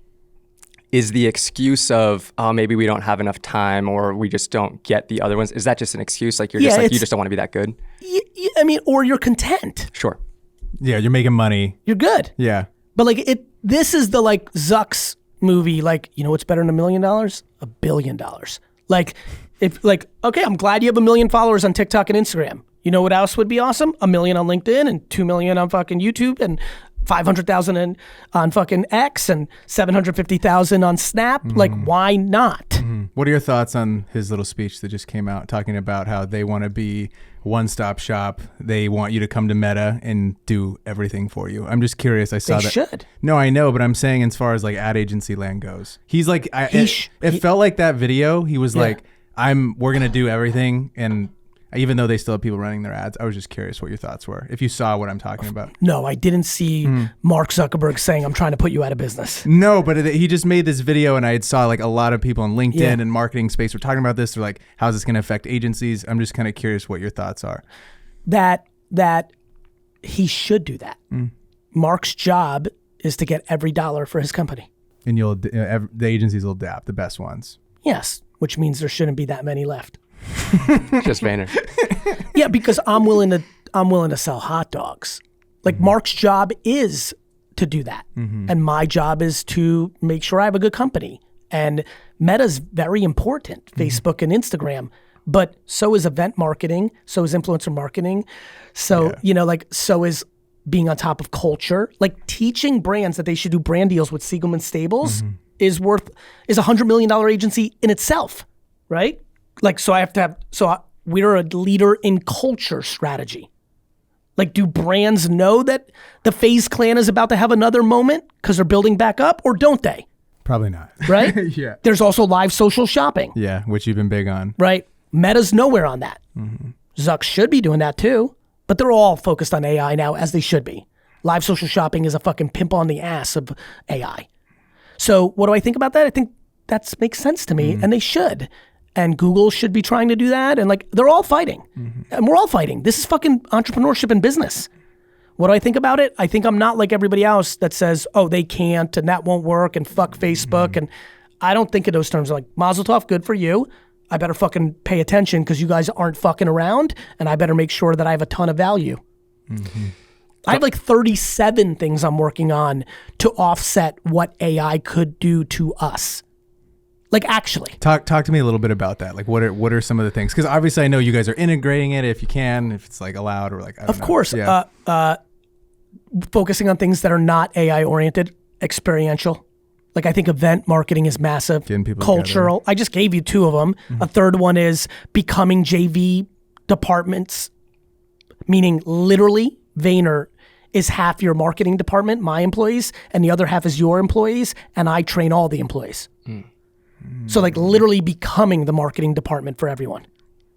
Is the excuse of, oh, maybe we don't have enough time or we just don't get the other ones? Is that just an excuse? Like you're just like, you just don't want to be that good? I mean, or you're content. Sure. Yeah, you're making money. You're good. Yeah. But like this is the like Zuck's movie, like, you know what's better than $1 million? $1 billion. Like, if like, okay, I'm glad you have 1 million followers on TikTok and Instagram. You know what else would be awesome? 1 million on LinkedIn and 2 million on fucking YouTube and 500,000 on fucking X and 750,000 on Snap. Like, why not? What are your thoughts on his little speech that just came out talking about how they want to be one-stop shop? They want you to come to Meta and do everything for you. I'm just curious. I saw They that. should. No, I know, but I'm saying as far as like ad agency land goes, he's like, it felt like that video. He was like, we're going to do everything. And even though they still have people running their ads, I was just curious what your thoughts were. If you saw what I'm talking about. No, I didn't see Mark Zuckerberg saying, I'm trying to put you out of business. No, but he just made this video and I saw like a lot of people on LinkedIn and marketing space were talking about this. They're like, how's this going to affect agencies? I'm just kind of curious what your thoughts are. That he should do that. Mark's job is to get every dollar for his company. And the agencies will adapt, the best ones. Yes, which means there shouldn't be that many left. Just Vayner. Yeah, because I'm willing to sell hot dogs. Like Mark's job is to do that. And my job is to make sure I have a good company. And Meta's very important, Facebook and Instagram, but so is event marketing, so is influencer marketing. So, so is being on top of culture. Like teaching brands that they should do brand deals with Siegelman Stables is a $100 million agency in itself, right? Like, so I have to have, we're a leader in culture strategy. Like, do brands know that the FaZe Clan is about to have another moment because they're building back up, or don't they? Probably not. Right? Yeah. There's also live social shopping. Yeah, which you've been big on. Right? Meta's nowhere on that. Zuck should be doing that too, but they're all focused on AI now, as they should be. Live social shopping is a fucking pimp on the ass of AI. So what do I think about that? I think that makes sense to me, and they should. And Google should be trying to do that. And like, they're all fighting. And we're all fighting. This is fucking entrepreneurship and business. What do I think about it? I think I'm not like everybody else that says, oh, they can't and that won't work and fuck Facebook. And I don't think in those terms. I'm like, Mazel tov, good for you. I better fucking pay attention because you guys aren't fucking around. And I better make sure that I have a ton of value. I have like 37 things I'm working on to offset what AI could do to us. Like, actually. Talk to me a little bit about that. Like, what are some of the things? Because obviously I know you guys are integrating it if you can, if it's like allowed or like, I don't know. Of course. Yeah. Focusing on things that are not AI oriented, experiential. Like, I think event marketing is massive. Getting people cultural. together. I just gave you 2 of them. A third one is becoming JV departments, meaning literally Vayner is half your marketing department, my employees, and the other half is your employees, and I train all the employees. So like literally becoming the marketing department for everyone.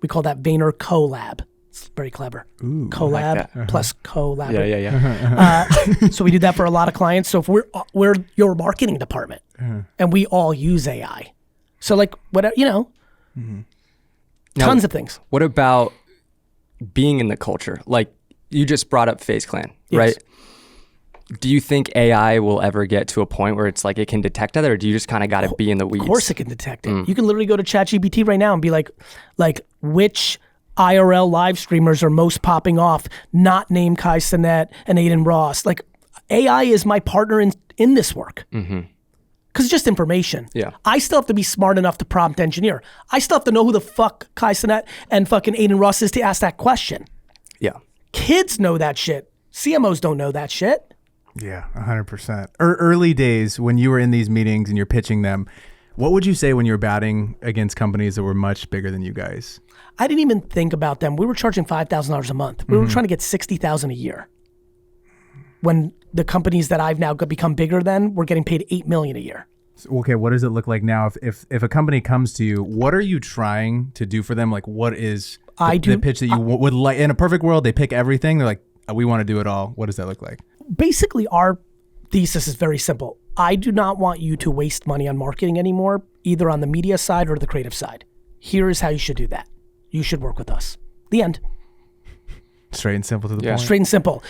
We call that Vayner Collab. It's very clever. Ooh, Collab like plus collab. Yeah. So we do that for a lot of clients. So if we're your marketing department, and we all use AI. So like, whatever, tons of things. What about being in the culture? Like you just brought up FaZe Clan, right? Do you think AI will ever get to a point where it's like it can detect that, or do you just kind of got to be in the weeds? Of course it can detect it. You can literally go to ChatGPT right now and be like which IRL live streamers are most popping off, not named Kai Cenat and Aiden Ross. Like AI is my partner in this work. Because it's just information. Yeah. I still have to be smart enough to prompt engineer. I still have to know who the fuck Kai Cenat and fucking Aiden Ross is to ask that question. Yeah. Kids know that shit. CMOs don't know that shit. Yeah, 100%. Early days when you were in these meetings and you're pitching them, what would you say when you were batting against companies that were much bigger than you guys? I didn't even think about them. We were charging $5,000 a month. We were trying to get $60,000 a year. When the companies that I've now become bigger than, we're getting paid $8 million a year. Okay, what does it look like now? If a company comes to you, what are you trying to do for them? Like, what is the pitch that you would like? In a perfect world, they pick everything. They're like, we want to do it all. What does that look like? Basically, our thesis is very simple. I do not want you to waste money on marketing anymore, either on the media side or the creative side. Here is how you should do that. You should work with us. The end. Straight and simple to the point. Straight and simple.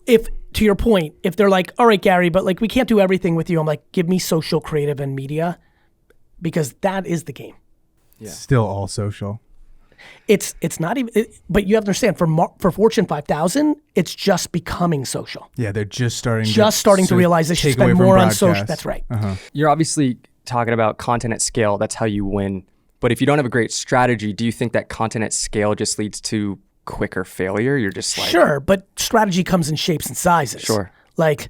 If, to your point, if they're like, all right, Gary, but like we can't do everything with you, I'm like, give me social, creative, and media, because that is the game. Yeah. Still all social. It's not even, but you have to understand, for Fortune 5000, it's just becoming social. Yeah, they're just starting to realize they should spend more on social. That's right. You're obviously talking about content at scale. That's how you win. But if you don't have a great strategy, do you think that content at scale just leads to quicker failure? You're just like... Sure, but strategy comes in shapes and sizes. Sure. Like,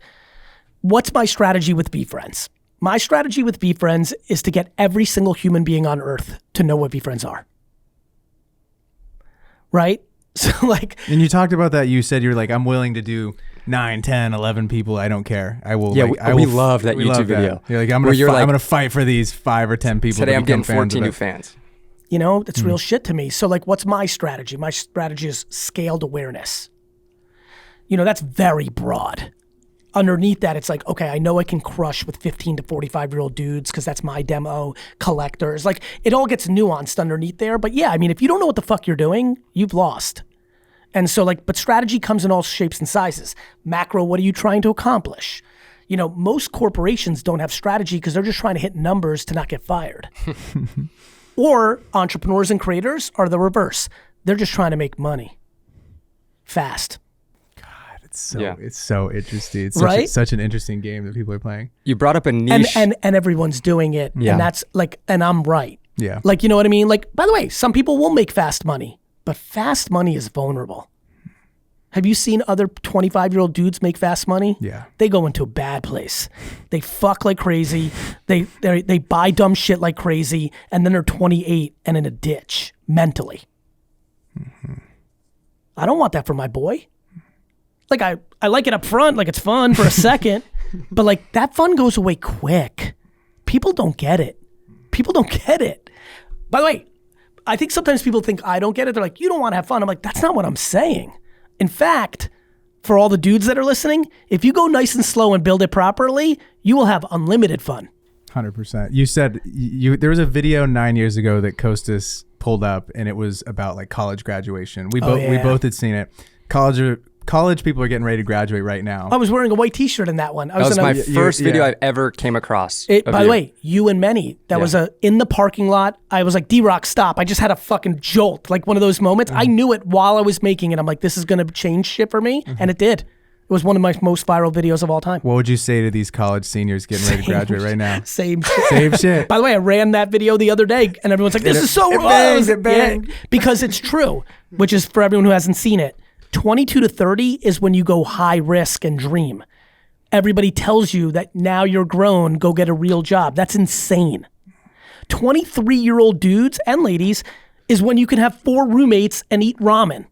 what's my strategy with VeeFriends? My strategy with VeeFriends is to get every single human being on earth to know what VeeFriends are. Right? So like... And you talked about that. You said you're like, I'm willing to do 9, 10, 11 people. I don't care. I will. Yeah, like, we love that YouTube video. You're like, I'm going to fight for these 5 or 10 people. Today I'm getting 14 new fans. You know, it's real shit to me. So like, what's my strategy? My strategy is scaled awareness. You know, that's very broad. Underneath that, it's like, okay, I know I can crush with 15 to 45-year-old dudes because that's my demo, collectors. Like, it all gets nuanced underneath there. But yeah, I mean, if you don't know what the fuck you're doing, you've lost. And so like, but strategy comes in all shapes and sizes. Macro, what are you trying to accomplish? You know, most corporations don't have strategy because they're just trying to hit numbers to not get fired. Or entrepreneurs and creators are the reverse. They're just trying to make money fast. It's so interesting. It's such an interesting game that people are playing. You brought up a niche. And everyone's doing it. Yeah. And that's like, and I'm right. Yeah. Like, you know what I mean? Like, by the way, some people will make fast money, but fast money is vulnerable. Have you seen other 25-year-old dudes make fast money? Yeah. They go into a bad place. They fuck like crazy. They buy dumb shit like crazy, and then they're 28 and in a ditch mentally. I don't want that for my boy. Like, I like it up front, like it's fun for a second, but like that fun goes away quick. People don't get it. People don't get it. By the way, I think sometimes people think I don't get it. They're like, you don't want to have fun. I'm like, that's not what I'm saying. In fact, for all the dudes that are listening, if you go nice and slow and build it properly, you will have unlimited fun. 100%. You said there was a video 9 years ago that Kostas pulled up, and it was about like college graduation. We both had seen it. College people are getting ready to graduate right now. I was wearing a white t-shirt in that one. That was my first video I ever came across. By the way, you and many. That was in the parking lot. I was like, D-Rock, stop. I just had a fucking jolt, like one of those moments. I knew it while I was making it. I'm like, this is going to change shit for me. And it did. It was one of my most viral videos of all time. What would you say to these college seniors getting ready to graduate right now? Same shit. Same shit. By the way, I ran that video the other day, and everyone's like, this is so wrong. It banged. Yeah, because it's true, which is for everyone who hasn't seen it. 22 to 30 is when you go high risk and dream. Everybody tells you that now you're grown, go get a real job. That's insane. 23-year-old dudes and ladies is when you can have 4 roommates and eat ramen.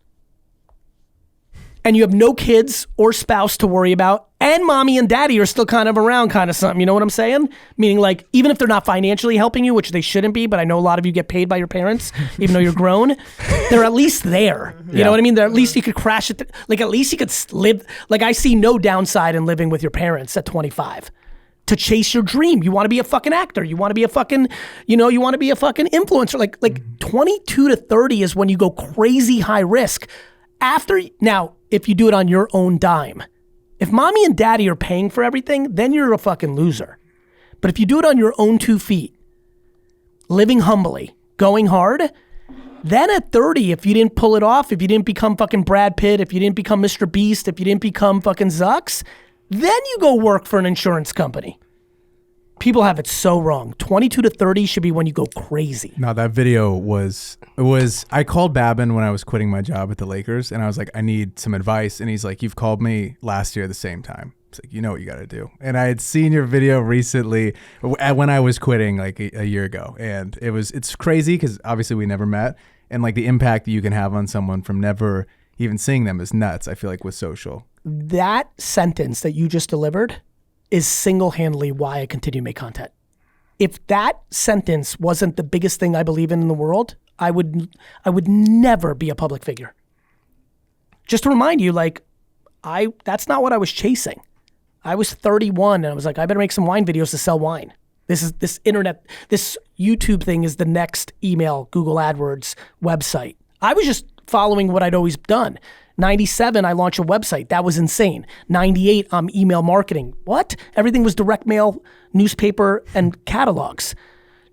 And you have no kids or spouse to worry about, and mommy and daddy are still kind of around, kind of something. You know what I'm saying? Meaning, like, even if they're not financially helping you, which they shouldn't be, but I know a lot of you get paid by your parents, even though you're grown, they're at least there. You know what I mean? They're at least you could crash it. Like, at least you could live. Like, I see no downside in living with your parents at 25. to chase your dream. You want to be a fucking actor. You want to be a fucking, you want to be a fucking influencer. Like 22 to 30 is when you go crazy high risk. Now, if you do it on your own dime, if mommy and daddy are paying for everything, then you're a fucking loser. But if you do it on your own 2 feet, living humbly, going hard, then at 30, if you didn't pull it off, if you didn't become fucking Brad Pitt, if you didn't become Mr. Beast, if you didn't become fucking Zucks, then you go work for an insurance company. People have it so wrong. 22 to 30 should be when you go crazy. No, that video was I called Babin when I was quitting my job at the Lakers, and I was like, I need some advice. And he's like, you've called me last year at the same time. It's like, you know what you got to do. And I had seen your video recently when I was quitting like a year ago. And it's crazy because obviously we never met. And like the impact that you can have on someone from never even seeing them is nuts, I feel like, with social. That sentence that you just delivered is single-handedly why I continue to make content. If that sentence wasn't the biggest thing I believe in the world, I would never be a public figure. Just to remind you, like, that's not what I was chasing. I was 31 and I was like, I better make some wine videos to sell wine. This YouTube thing is the next email, Google AdWords website. I was just following what I'd always done. 97, I launched a website. That was insane. 98, I'm email marketing. What? Everything was direct mail, newspaper, and catalogs.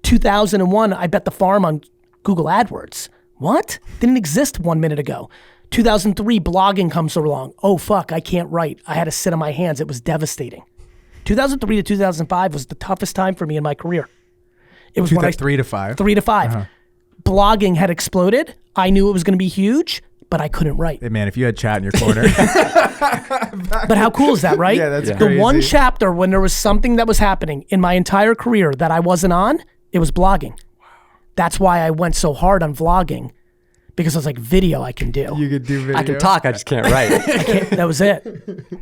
2001, I bet the farm on Google AdWords. What? Didn't exist 1 minute ago. 2003, blogging comes along. Oh, fuck, I can't write. I had to sit on my hands. It was devastating. 2003 to 2005 was the toughest time for me in my career. It was when 3 to 5? 3 to 5. Uh-huh. Blogging had exploded. I knew it was going to be huge, but I couldn't write. Hey man, if you had chat in your corner. But how cool is that, right? Yeah, that's crazy. The one chapter when there was something that was happening in my entire career that I wasn't on, it was blogging. Wow. That's why I went so hard on vlogging, because I was like, video I can do. You could do video. I can talk, I just can't write. That was it.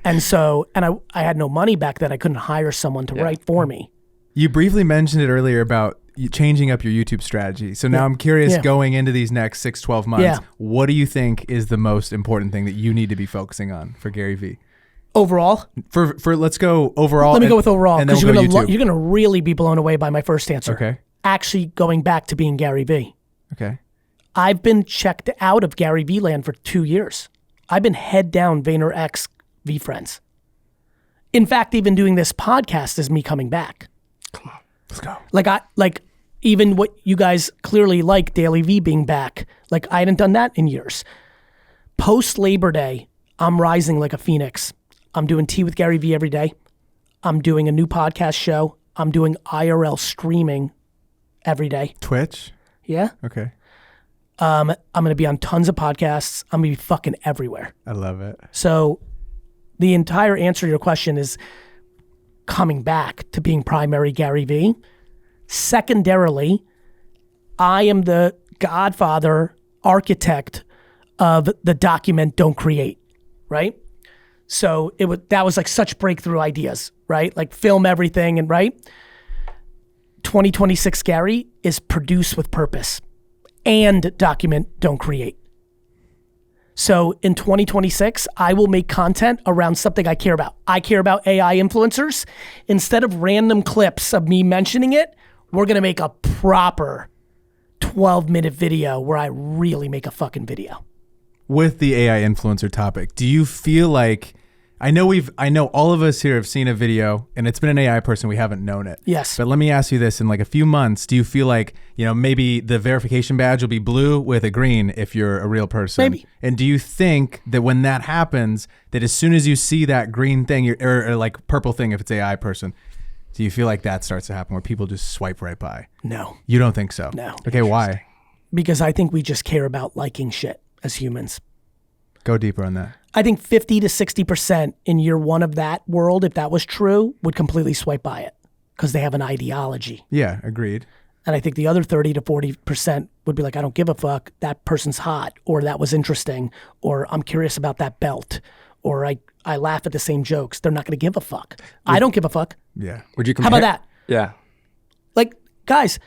And I had no money back then. I couldn't hire someone to write for me. You briefly mentioned it earlier about changing up your YouTube strategy. So now I'm curious, going into these next 6-12 months, what do you think is the most important thing that you need to be focusing on for Gary Vee? Overall? For let's go overall. Let me go with overall, and then because you're gonna really be blown away by my first answer. Okay. Actually going back to being Gary Vee. Okay. I've been checked out of Gary Vee land for 2 years. I've been head down VaynerX V Friends. In fact, even doing this podcast is me coming back. Come on, let's go. Like even what you guys clearly like, Daily V being back. Like I hadn't done that in years. Post Labor Day, I'm rising like a phoenix. I'm doing Tea with Gary Vee every day. I'm doing a new podcast show. I'm doing IRL streaming every day. Twitch? Yeah. Okay. I'm going to be on tons of podcasts. I'm going to be fucking everywhere. I love it. So the entire answer to your question is coming back to being primary Gary Vee. Secondarily, I am the godfather, architect of the document, don't create, right? So that was like such breakthrough ideas, right? Like film everything and right? 2026 Gary is produce with purpose and document, don't create. So in 2026, I will make content around something I care about. I care about AI influencers. Instead of random clips of me mentioning it, we're gonna make a proper 12-minute video where I really make a fucking video. With the AI influencer topic, do you feel like, I know all of us here have seen a video and it's been an AI person, we haven't known it. Yes. But let me ask you this, in like a few months, do you feel like, maybe the verification badge will be blue with a green if you're a real person? Maybe. And do you think that when that happens, that as soon as you see that green thing, or like purple thing if it's AI person, do you feel like that starts to happen where people just swipe right by? No. You don't think so? No. Okay, why? Because I think we just care about liking shit as humans. Go deeper on that. I think 50 to 60% in year one of that world, if that was true, would completely swipe by it because they have an ideology. Yeah, agreed. And I think the other 30 to 40% would be like, I don't give a fuck, that person's hot, or that was interesting, or I'm curious about that belt, or I laugh at the same jokes. They're not gonna give a fuck. I don't give a fuck. Yeah. Would you How about that? Yeah. Like, guys,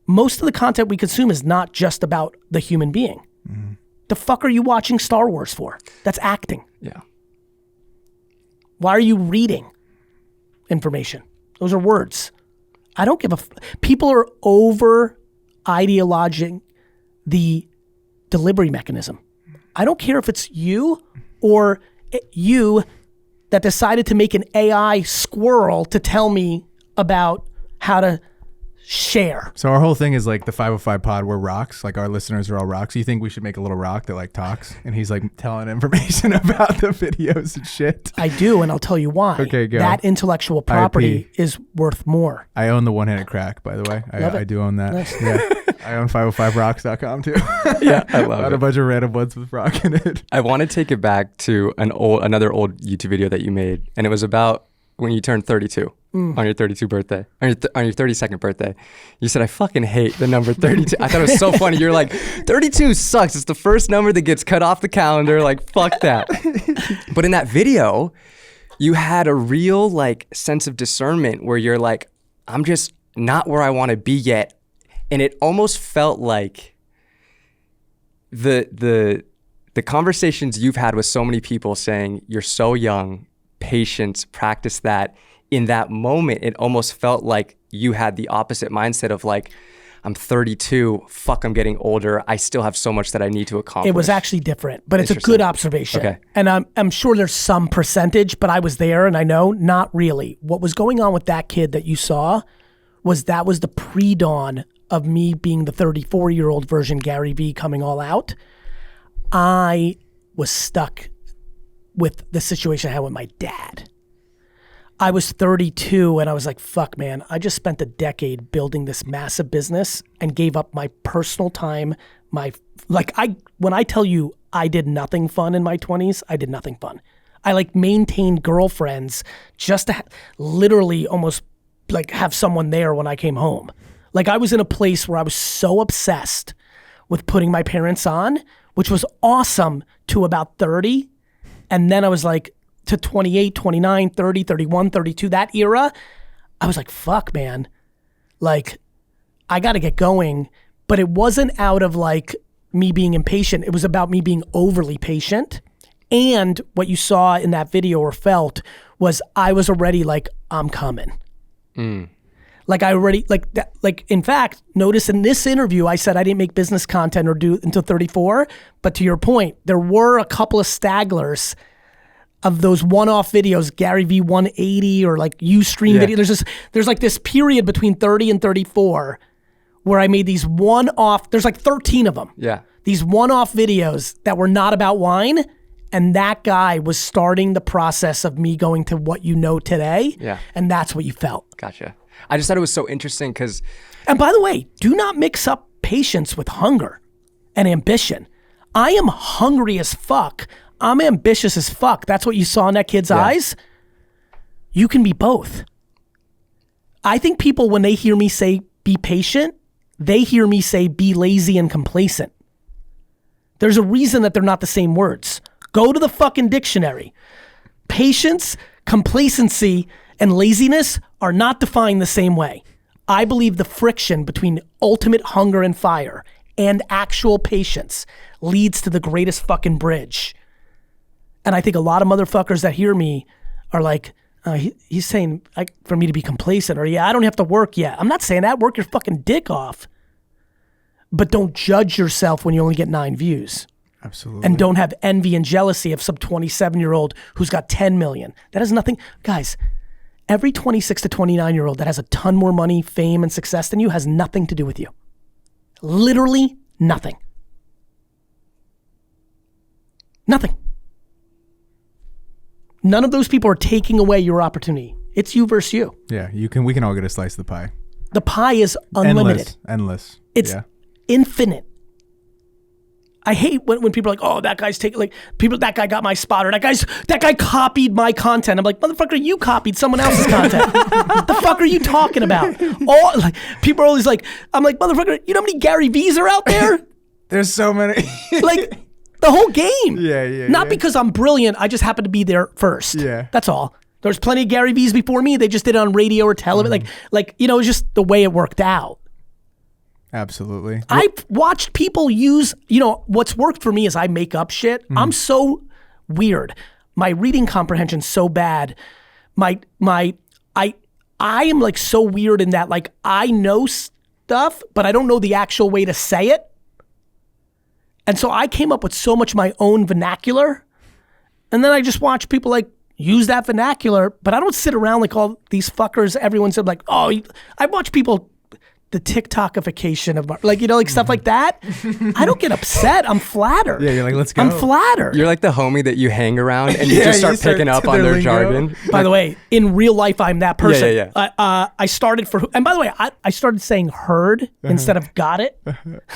most of the content we consume is not just about the human being. Mm-hmm. The fuck are you watching Star Wars for? That's acting. Yeah. Why are you reading? information. Those are words. I don't give a people are over ideologizing the delivery mechanism. I don't care if it's you or you that decided to make an AI squirrel to tell me about how to share. So our whole thing is like the 505 pod, we're rocks. Like our listeners are all rocks. You think we should make a little rock that like talks? And he's like telling information about the videos and shit. I do, and I'll tell you why. Okay, go. That intellectual property is worth more. I own the one-handed crack, by the way. I do own that. Nice. Yeah. I own 505rocks.com too. Yeah, I love it. A bunch of random ones with rock in it. I want to take it back to another old YouTube video that you made, and it was about when you turned 32 on your 32 birthday, on your 32nd birthday. You said, I fucking hate the number 32. I thought it was so funny. You're like, 32 sucks. It's the first number that gets cut off the calendar. Like, fuck that. But in that video, you had a real like sense of discernment where you're like, I'm just not where I want to be yet. And it almost felt like the conversations you've had with so many people saying, you're so young, patience, practice that. In that moment, it almost felt like you had the opposite mindset of like, I'm 32, fuck, I'm getting older. I still have so much that I need to accomplish. It was actually different, but it's a good observation. Okay. And I'm sure there's some percentage, but I was there and I know, not really. What was going on with that kid that you saw was that was the pre-dawn of me being the 34-year-old version Gary Vee coming all out. I was stuck with the situation I had with my dad. I was 32 and I was like, fuck, man, I just spent a decade building this massive business and gave up my personal time. When I tell you I did nothing fun in my 20s, I did nothing fun. I like maintained girlfriends just to literally almost like have someone there when I came home. Like I was in a place where I was so obsessed with putting my parents on, which was awesome to about 30. And then I was like, to 28, 29, 30, 31, 32, that era, I was like, fuck, man. Like, I got to get going. But it wasn't out of like me being impatient. It was about me being overly patient. And what you saw in that video or felt was I was already like, I'm coming. Like I already, like that, like in fact, notice in this interview, I said I didn't make business content or do until 34. But to your point, there were a couple of stagglers of those one-off videos, Gary Vee 180 or like Ustream video. There's like this period between 30 and 34 where I made these one-off, there's like 13 of them. Yeah. These one-off videos that were not about wine. And that guy was starting the process of me going to what you know today. Yeah. And that's what you felt. Gotcha. I just thought it was so interesting because. And by the way, do not mix up patience with hunger and ambition. I am hungry as fuck. I'm ambitious as fuck. That's what you saw in that kid's eyes. You can be both. I think people, when they hear me say be patient, they hear me say be lazy and complacent. There's a reason that they're not the same words. Go to the fucking dictionary. Patience, complacency, and laziness are not defined the same way. I believe the friction between ultimate hunger and fire and actual patience leads to the greatest fucking bridge. And I think a lot of motherfuckers that hear me are like, he's saying for me to be complacent or I don't have to work yet. I'm not saying that. Work your fucking dick off. But don't judge yourself when you only get 9 views. Absolutely. And don't have envy and jealousy of some 27-year-old who's got 10 million. That has nothing, guys, every 26 to 29-year-old that has a ton more money, fame, and success than you has nothing to do with you. Literally nothing. Nothing. None of those people are taking away your opportunity. It's you versus you. Yeah, we can all get a slice of the pie. The pie is unlimited. Endless. It's infinite. I hate when people are like, oh, that guy's taking, like, that guy got my spot, or that guy copied my content. I'm like, motherfucker, you copied someone else's content. The fuck are you talking about? People are always like, I'm like, motherfucker, you know how many Gary Vees are out there? There's so many. Like, the whole game. Yeah. Not because I'm brilliant, I just happen to be there first. Yeah. That's all. There's plenty of Gary Vees before me. They just did it on radio or television. Like, you know, it's just the way it worked out. Absolutely. I've watched people use, you know, what's worked for me is I make up shit. I'm so weird. My reading comprehension's so bad. My I am like so weird in that like I know stuff, but I don't know the actual way to say it. And so I came up with so much of my own vernacular, and then I just watch people like use that vernacular, but I don't sit around like all these fuckers. Everyone said like, oh, I watch people, the TikTokification of like, you know, like stuff like that. I don't get upset. I'm flattered. Yeah, you're like, let's go. I'm flattered. You're like the homie that you hang around and you just start picking up on their jargon. By the way, in real life, I'm that person. Yeah. I started and by the way, I started saying heard instead of got it.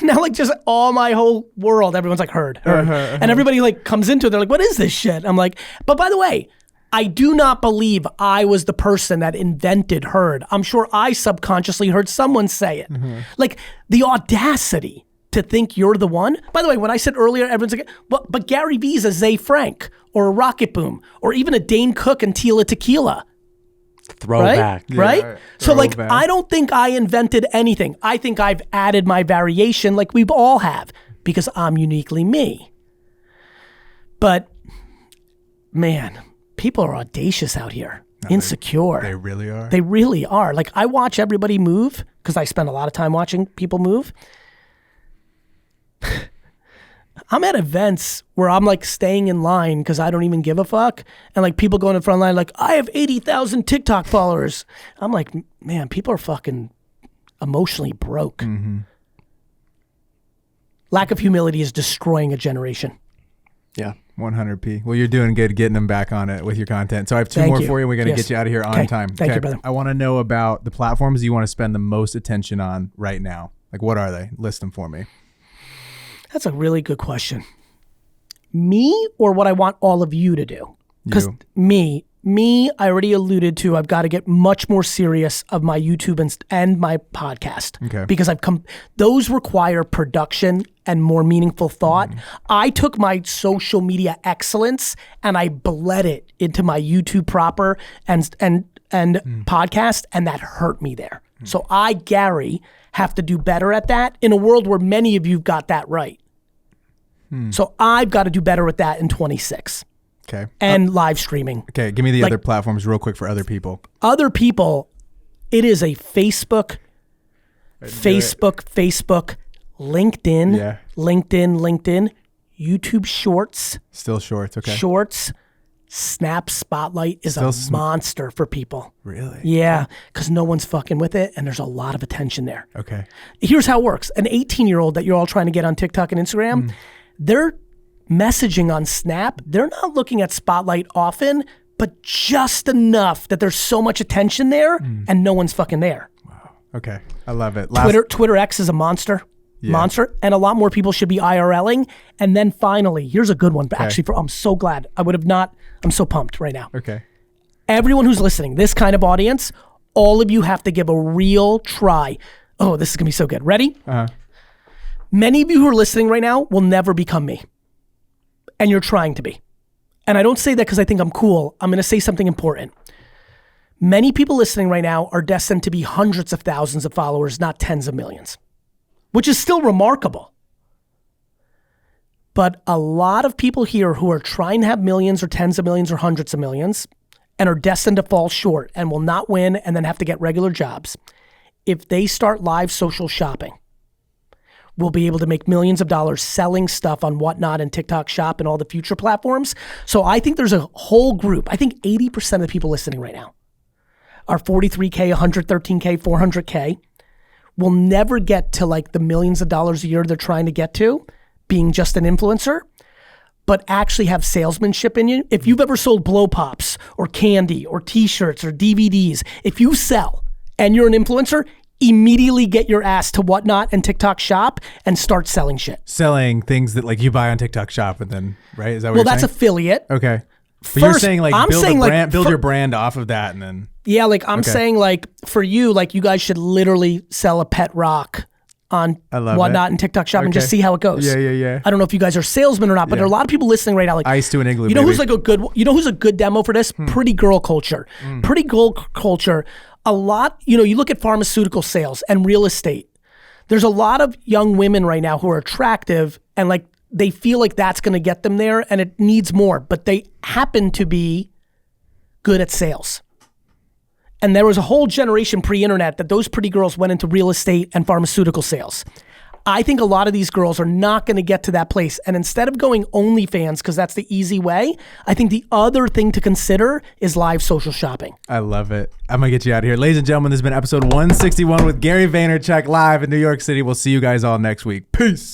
Now like just all my whole world, everyone's like heard. And everybody like comes into it, they're like, what is this shit? I'm like, but by the way, I do not believe I was the person that invented heard. I'm sure I subconsciously heard someone say it. Like the audacity to think you're the one. By the way, when I said earlier, everyone's like, but Gary Vee's a Zay Frank or a Rocket Boom or even a Dane Cook and Tila Tequila. Throwback. Right? Yeah, so like, I don't think I invented anything. I think I've added my variation like we all have because I'm uniquely me. But man, people are audacious out here, insecure. They really are. They really are. Like I watch everybody move because I spend a lot of time watching people move. I'm at events where I'm like staying in line because I don't even give a fuck. And like people go in the front line like, I have 80,000 TikTok followers. I'm like, man, people are fucking emotionally broke. Lack of humility is destroying a generation. Yeah. 100p. Well, you're doing good getting them back on it with your content. So I have two more for you. We're going to get you out of here on time. Thank you, brother. I want to know about the platforms you want to spend the most attention on right now. Like, what are they? List them for me. That's a really good question. Me or what I want all of you to do? Because me, I already alluded to, I've got to get much more serious of my YouTube and my podcast. Okay. Because those require production and more meaningful thought. I took my social media excellence and I bled it into my YouTube proper and podcast, and that hurt me there. So I, Gary, have to do better at that in a world where many of you got that right. So I've got to do better with that in 26. Okay. And live streaming. Okay, give me the other platforms real quick for other people. Other people, it is a Facebook, LinkedIn, YouTube Shorts. Still Shorts, okay. Shorts. Snap Spotlight is a monster for people. Really? Yeah, because no one's fucking with it and there's a lot of attention there. Okay. Here's how it works. An 18-year-old that you're all trying to get on TikTok and Instagram, they're messaging on Snap. They're not looking at Spotlight often, but just enough that there's so much attention there and no one's fucking there. Wow. Okay. I love it. Twitter X is a monster. Monster, and a lot more people should be IRLing. And then finally, here's a good one. But actually, I'm so glad. I'm so pumped right now. Okay. Everyone who's listening, this kind of audience, all of you have to give a real try. Oh, this is gonna be so good. Ready? Many of you who are listening right now will never become me. And you're trying to be. And I don't say that because I think I'm cool. I'm gonna say something important. Many people listening right now are destined to be hundreds of thousands of followers, not tens of millions. Which is still remarkable. But a lot of people here who are trying to have millions or tens of millions or hundreds of millions and are destined to fall short and will not win and then have to get regular jobs, if they start live social shopping, will be able to make millions of dollars selling stuff on Whatnot and TikTok Shop and all the future platforms. So I think there's a whole group. I think 80% of the people listening right now are 43K, 113K, 400K. Will never get to like the millions of dollars a year they're trying to get to being just an influencer, but actually have salesmanship in you. If you've ever sold blow pops or candy or t-shirts or DVDs, if you sell and you're an influencer, immediately get your ass to Whatnot and TikTok Shop and start selling shit. Selling things that like you buy on TikTok Shop and then, right? Is that what you're saying? Well, that's affiliate. Okay. But you're saying like build your brand off of that and then. Yeah, like I'm saying like for you, like you guys should literally sell a pet rock on Whatnot and TikTok Shop and just see how it goes. Yeah. I don't know if you guys are salesmen or not, but there are a lot of people listening right now. Like Ice to an igloo. You know who's like who's a good demo for this? Pretty girl culture. Pretty girl culture. A lot, you look at pharmaceutical sales and real estate. There's a lot of young women right now who are attractive and like they feel like that's going to get them there and it needs more, but they happen to be good at sales. And there was a whole generation pre-internet that those pretty girls went into real estate and pharmaceutical sales. I think a lot of these girls are not going to get to that place. And instead of going OnlyFans, because that's the easy way, I think the other thing to consider is live social shopping. I love it. I'm going to get you out of here. Ladies and gentlemen, this has been episode 161 with Gary Vaynerchuk live in New York City. We'll see you guys all next week. Peace.